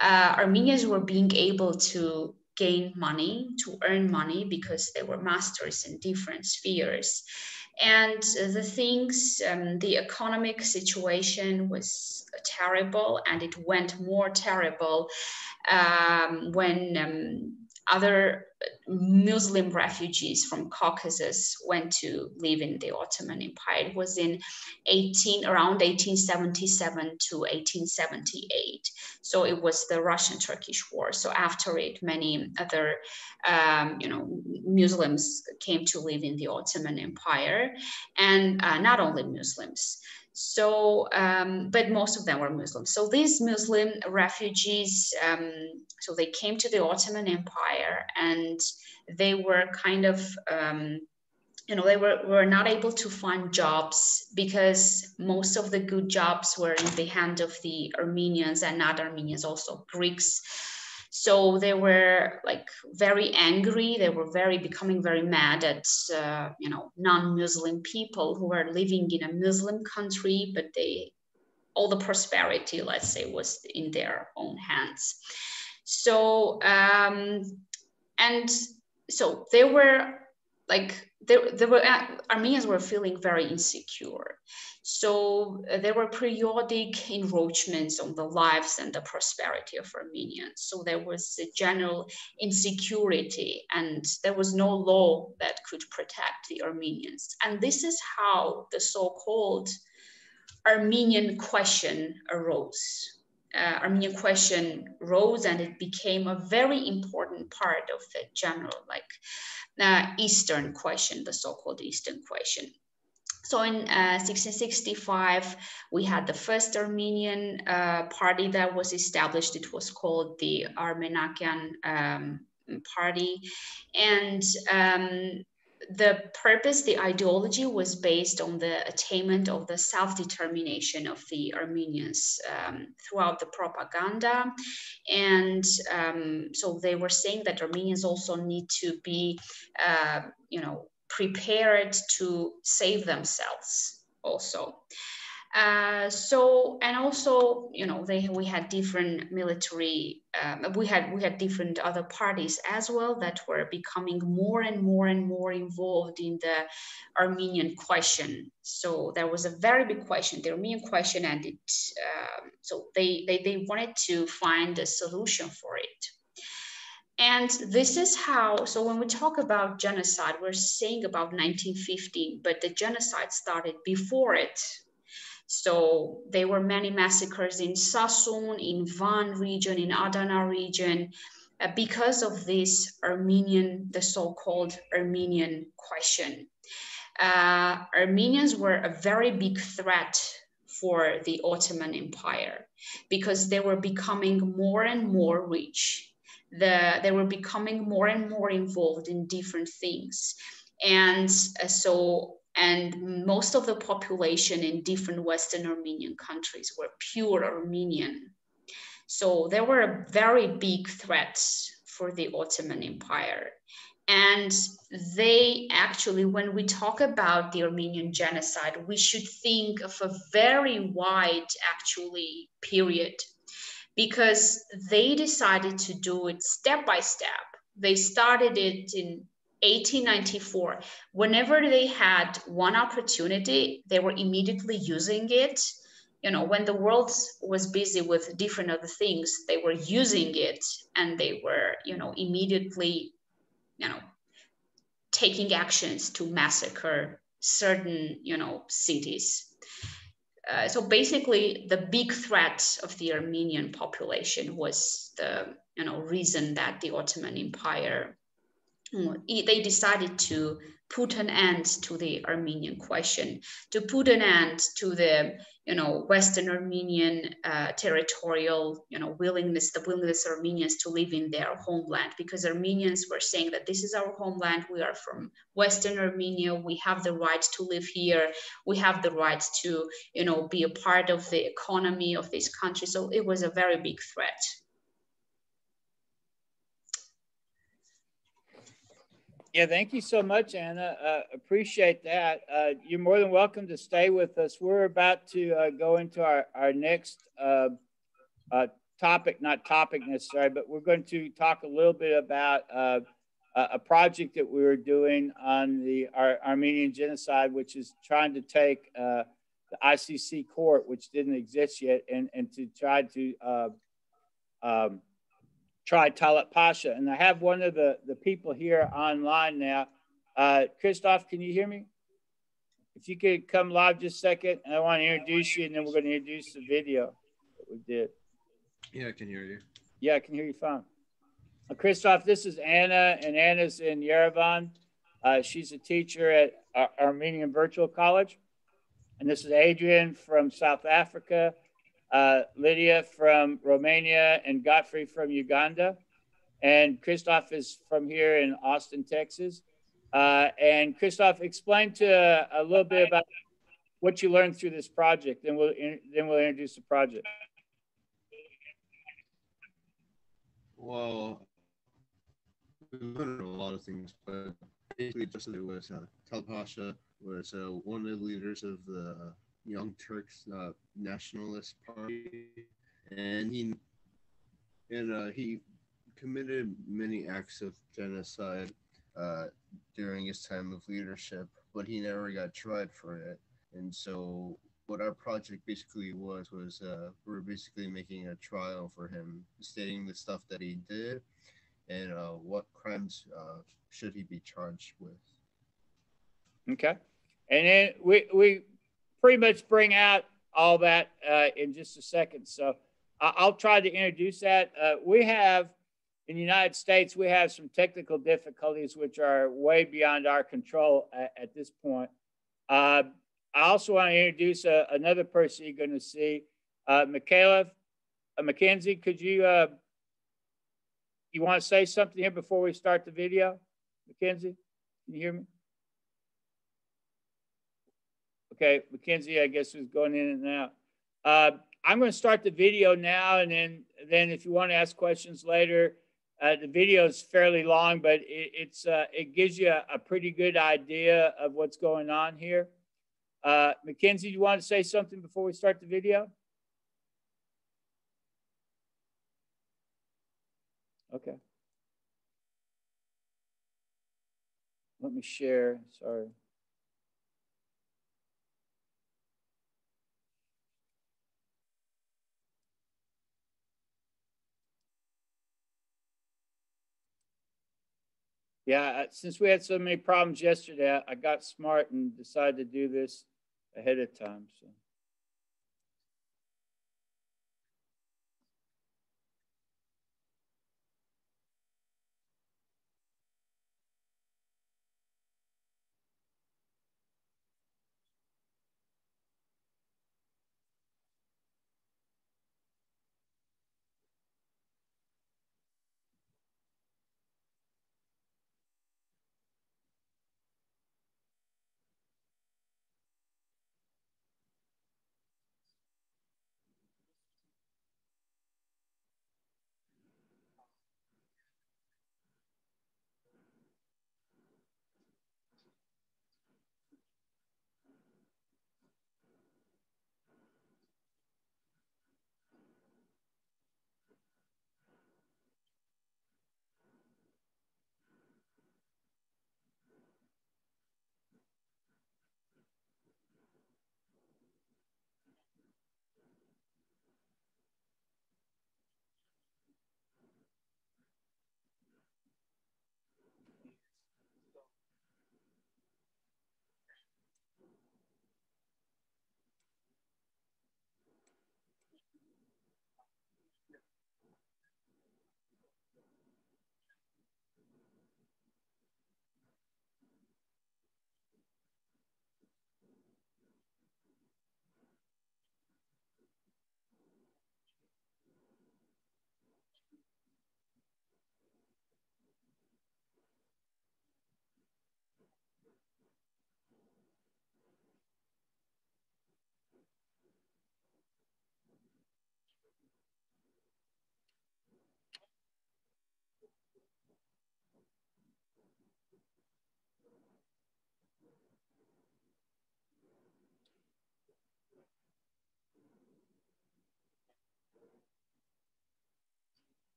Armenians were being able to gain money, to earn money, because they were masters in different spheres. And the economic situation was terrible, and it went more terrible when other Muslim refugees from Caucasus went to live in the Ottoman Empire. It was in around 1877 to 1878. So it was the Russian-Turkish War. So after it, many other Muslims came to live in the Ottoman Empire, and not only Muslims. So, but most of them were Muslims. So these Muslim refugees, so they came to the Ottoman Empire, and they were kind of, they were not able to find jobs because most of the good jobs were in the hand of the Armenians, and not Armenians, also Greeks. So they were like very angry. They were becoming very mad at, non-Muslim people who were living in a Muslim country, but all the prosperity, let's say, was in their own hands. So, and so they were like, Armenians were feeling very insecure. So there were periodic encroachments on the lives and the prosperity of Armenians. So there was a general insecurity, and there was no law that could protect the Armenians. And this is how the so-called Armenian question arose. Armenian question rose, and it became a very important part of the general, Eastern question, the so-called Eastern question. So in 1665, we had the first Armenian party that was established. It was called the Armenian party. And the purpose, the ideology was based on the attainment of the self-determination of the Armenians throughout the propaganda. And so they were saying that Armenians also need to be, prepared to save themselves also. And also, we had different military, we had different other parties as well that were becoming more and more and more involved in the Armenian question. So there was a very big question, the Armenian question, and so they wanted to find a solution for it. And this is how, so when we talk about genocide, we're saying about 1915, but the genocide started before it. So there were many massacres in Sassoon, in Van region, in Adana region, because of this the so-called Armenian question. Armenians were a very big threat for the Ottoman Empire because they were becoming more and more rich. They were becoming more and more involved in different things. And and most of the population in different Western Armenian countries were pure Armenian. So they were a very big threat for the Ottoman Empire. And they actually, when we talk about the Armenian genocide, we should think of a very wide, actually, period, because they decided to do it step by step. They started it in 1894. Whenever they had one opportunity, they were immediately using it. When the world was busy with different other things, they were using it, and they were, immediately, taking actions to massacre certain, cities. So basically, the big threat of the Armenian population was the, reason that the Ottoman Empire, they decided to put an end to the Armenian question, to put an end to the, Western Armenian territorial, willingness of Armenians to live in their homeland, because Armenians were saying that this is our homeland. We are from Western Armenia. We have the right to live here. We have the right to, be a part of the economy of this country. So it was a very big threat. Yeah, thank you so much, Anna. Appreciate that. You're more than welcome to stay with us. We're about to go into our next topic, not topic necessarily, but we're going to talk a little bit about a project that we were doing on our Armenian genocide, which is trying to take the ICC court, which didn't exist yet, and to try to try Talaat Pasha. And I have one of the people here online now. Christoph, can you hear me? If you could come live just a second, and I want to introduce you, and then we're going to introduce the video that we did. Yeah, I can hear you. Yeah, I can hear you fine. Christoph, this is Anna, and Anna's in Yerevan. She's a teacher at Armenian Virtual College. And this is Adrian from South Africa, Lydia from Romania, and Godfrey from Uganda. And Christoph is from here in Austin, Texas. And Christoph, explain to a little bit about what you learned through this project, then we'll introduce the project. Well, we learned a lot of things, but basically just it was Pasha was one of the leaders of the Young Turks Nationalist Party, and he committed many acts of genocide during his time of leadership, but he never got tried for it. And so what our project basically was we're basically making a trial for him, stating the stuff that he did and what crimes should he be charged with. Okay. And then we pretty much bring out all that in just a second. So I'll try to introduce that. We have, in the United States, we have some technical difficulties which are way beyond our control at this point. I also want to introduce another person you're going to see, Michaela, Mackenzie. Could you want to say something here before we start the video, Mackenzie? Can you hear me? Okay, Mackenzie, I guess is going in and out. I'm going to start the video now, and then if you want to ask questions later, the video is fairly long, but it gives you a pretty good idea of what's going on here. Mackenzie, do you want to say something before we start the video? Okay. Let me share, sorry. Yeah, since we had so many problems yesterday, I got smart and decided to do this ahead of time. So.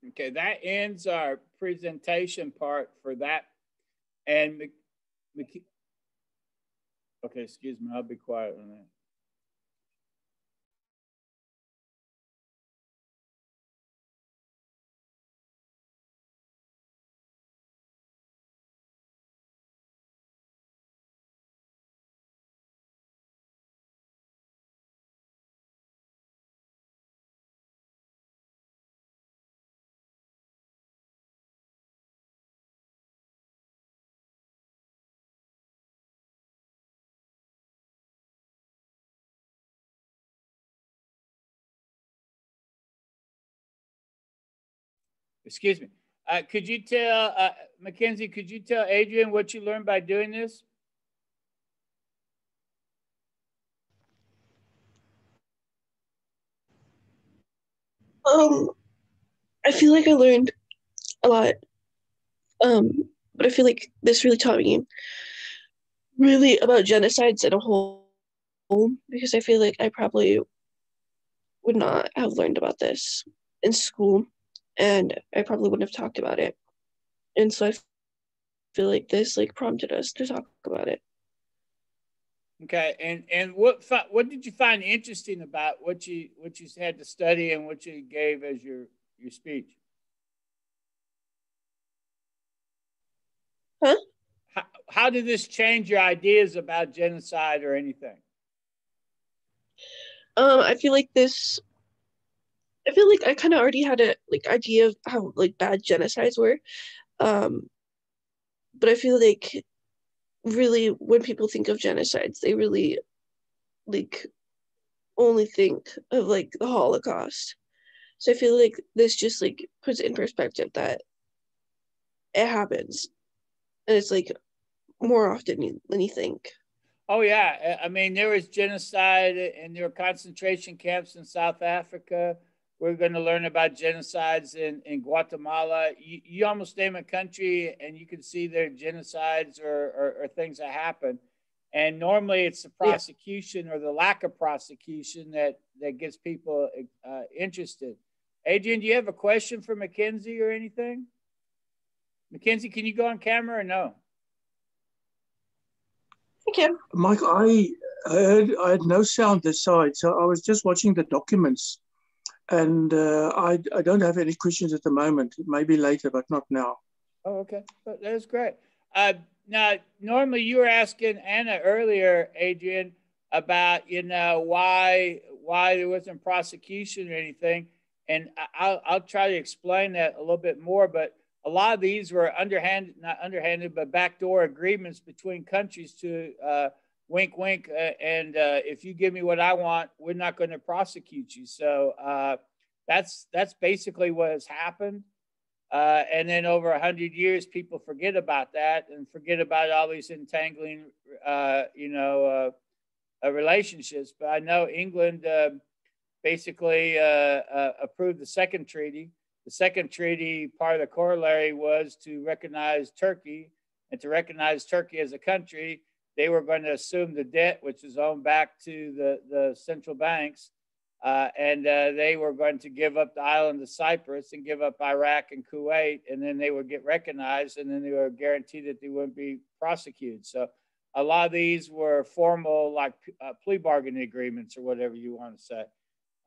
Okay, that ends our presentation part for that. And okay, excuse me, I'll be quiet on that. Excuse me. Could you tell, Mackenzie, could you tell Adrian what you learned by doing this? I feel like I learned a lot. But I feel like this really taught me really about genocides in a whole, because I feel like I probably would not have learned about this in school, and I probably wouldn't have talked about it. And so I feel like this like prompted us to talk about it. Okay, and what did you find interesting about what you had to study and what you gave as your speech? Huh? How did this change your ideas about genocide or anything? I feel like this. I feel like I kind of already had a like idea of how like bad genocides were, but I feel like really when people think of genocides, they really like only think of like the Holocaust. So I feel like this just like puts it in perspective that it happens, and it's like more often than you think. Oh yeah, I mean there was genocide and there were concentration camps in South Africa. We're going to learn about genocides in Guatemala. You almost name a country and you can see their genocides or things that happen. And normally it's the prosecution or the lack of prosecution that gets people interested. Adrian, do you have a question for Mackenzie or anything? Mackenzie, can you go on camera or no? Okay. Mike, I had no sound this side, so I was just watching the documents, and I don't have any questions at the moment. Maybe later, but not now. Oh, okay, that's great. Now, normally you were asking Anna earlier, Adrian, about why there wasn't prosecution or anything, and I'll try to explain that a little bit more, but. A lot of these were not underhanded, but backdoor agreements between countries to wink, wink, and if you give me what I want, we're not going to prosecute you. So that's basically what has happened. And then over 100 years, people forget about that and forget about all these entangling, relationships. But I know England basically approved the second treaty. The second treaty, part of the corollary was to recognize Turkey, and to recognize Turkey as a country, they were going to assume the debt, which is owned back to the central banks, and they were going to give up the island of Cyprus and give up Iraq and Kuwait, and then they would get recognized, and then they were guaranteed that they wouldn't be prosecuted. So a lot of these were formal, like plea bargaining agreements or whatever you want to say.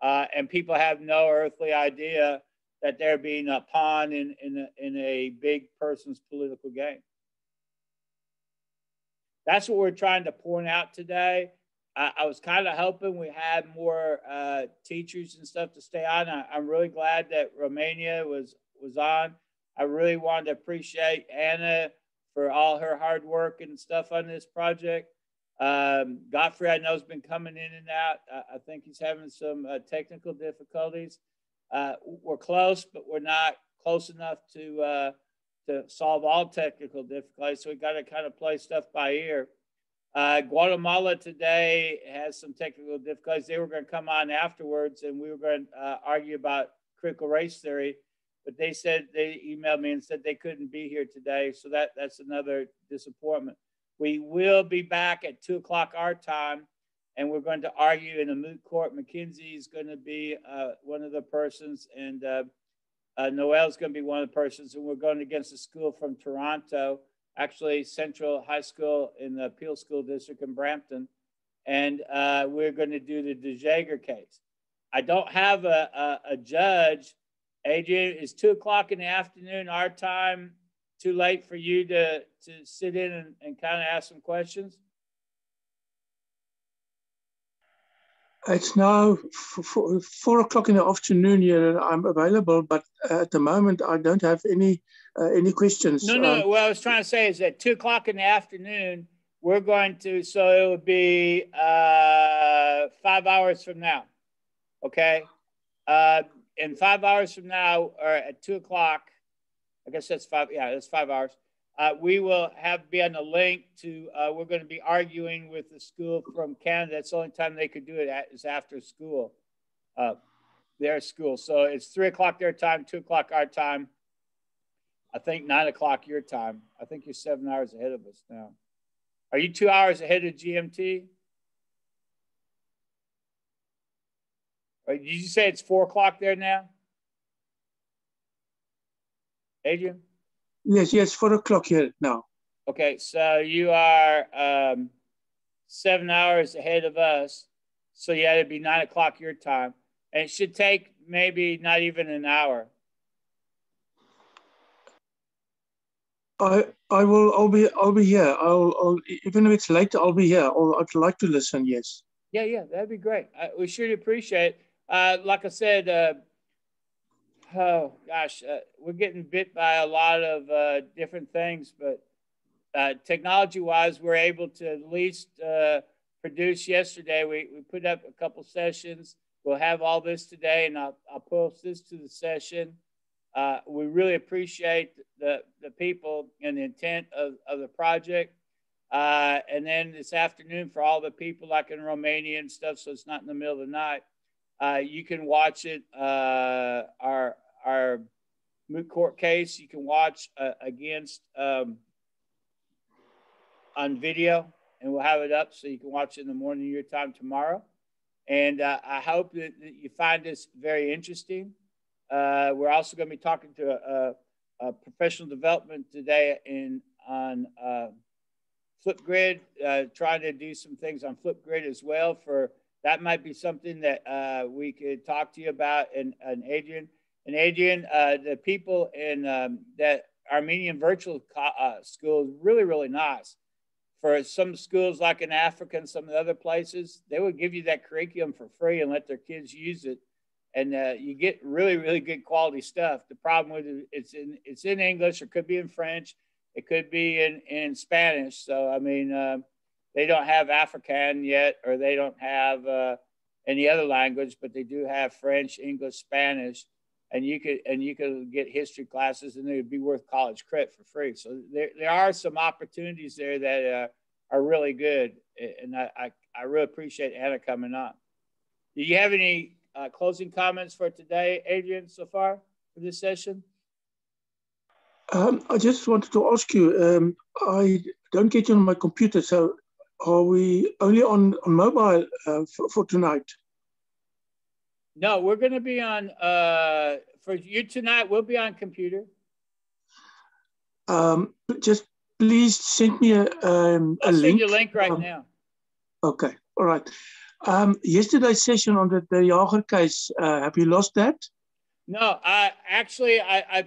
And people have no earthly idea that they're being a pawn in a big person's political game. That's what we're trying to point out today. I was kind of hoping we had more teachers and stuff to stay on. I'm really glad that Romania was on. I really wanted to appreciate Anna for all her hard work and stuff on this project. Godfrey, I know, has been coming in and out. I think he's having some technical difficulties. We're close, but we're not close enough to solve all technical difficulties. So we got to kind of play stuff by ear. Guatemala today has some technical difficulties. They were going to come on afterwards, and we were going to argue about critical race theory. But they emailed me and said they couldn't be here today. So that's another disappointment. We will be back at 2 o'clock our time, and we're going to argue in a moot court. McKinsey is going to be one of the persons, and Noel is going to be one of the persons, and we're going against a school from Toronto, actually Central High School in the Peel School District in Brampton, and we're going to do the De Jager case. I don't have a judge. Adrian, is 2 o'clock in the afternoon our time too late for you to sit in and kind of ask some questions? It's now 4 o'clock in the afternoon here, and I'm available, but at the moment I don't have any questions. No. What I was trying to say is that 2 o'clock in the afternoon, we're going to, so it would be 5 hours from now, okay? And 5 hours from now, or at 2 o'clock, I guess that's 5, yeah, that's 5 hours. We will be on the link to, we're going to be arguing with the school from Canada. That's the only time they could do it is after school, their school. So it's 3 o'clock their time, 2 o'clock our time. I think 9 o'clock your time. I think you're 7 hours ahead of us now. Are you 2 hours ahead of GMT? Or did you say it's 4 o'clock there now? Adrian? Yes, 4 o'clock here now. Okay, so you are 7 hours ahead of us. So yeah, it'd be 9 o'clock your time. And it should take maybe not even an hour. I'll be here. I'll even if it's late, I'll be here. I'd like to listen, yes. Yeah, that'd be great. We should appreciate it. Like I said, oh gosh, we're getting bit by a lot of different things, but technology-wise, we're able to at least produce yesterday. We put up a couple sessions. We'll have all this today, and I'll post this to the session. We really appreciate the people and the intent of the project. And then this afternoon, for all the people like in Romania and stuff, so it's not in the middle of the night, you can watch it, our moot court case. You can watch against on video, and we'll have it up so you can watch it in the morning of your time tomorrow. And I hope that you find this very interesting. We're also going to be talking to a professional development today on Flipgrid, trying to do some things on Flipgrid as well. That might be something that we could talk to you about, and Adrian. And Adrian, the people in that Armenian virtual school is really, really nice. For some schools like in Africa and some of the other places, they would give you that curriculum for free and let their kids use it. And you get really, really good quality stuff. The problem with it, it's in English, or could be in French, it could be in Spanish. So, I mean, they don't have Afrikaan yet, or they don't have any other language, but they do have French, English, Spanish. and you could get history classes, and they'd be worth college credit for free. So there are some opportunities there that are really good, and I really appreciate Anna coming on. Do you have any closing comments for today, Adrian, so far for this session? I just wanted to ask you, I don't get you on my computer, so are we only on mobile for tonight? No, we're going to be on, for you tonight, we'll be on computer. Just please send me a I'll link. send you a link right now. Okay, all right. Yesterday's session on the Jager case, have you lost that? No, I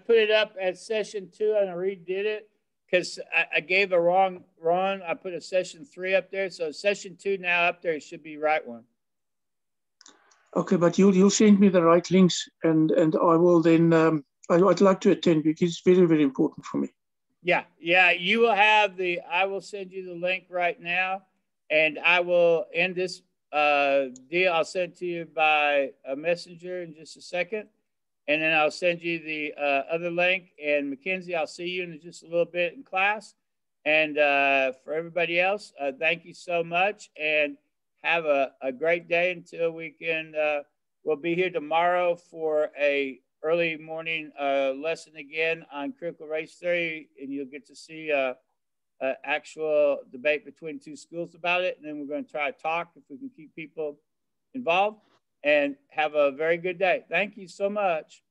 put it up at session 2 and I redid it because I gave a wrong run. I put a session 3 up there. So session 2 now up there, it should be right one. Okay, but you'll send me the right links and I will then, I'd like to attend because it's very, very important for me. Yeah, you will have I will send you the link right now, and I will end this deal. I'll send it to you by a messenger in just a second. And then I'll send you the other link. And Mackenzie, I'll see you in just a little bit in class. And for everybody else, thank you so much. And have a great day until we can, we'll be here tomorrow for a early morning lesson again on critical race theory. And you'll get to see an actual debate between 2 schools about it. And then we're going to try to talk if we can keep people involved. And have a very good day. Thank you so much.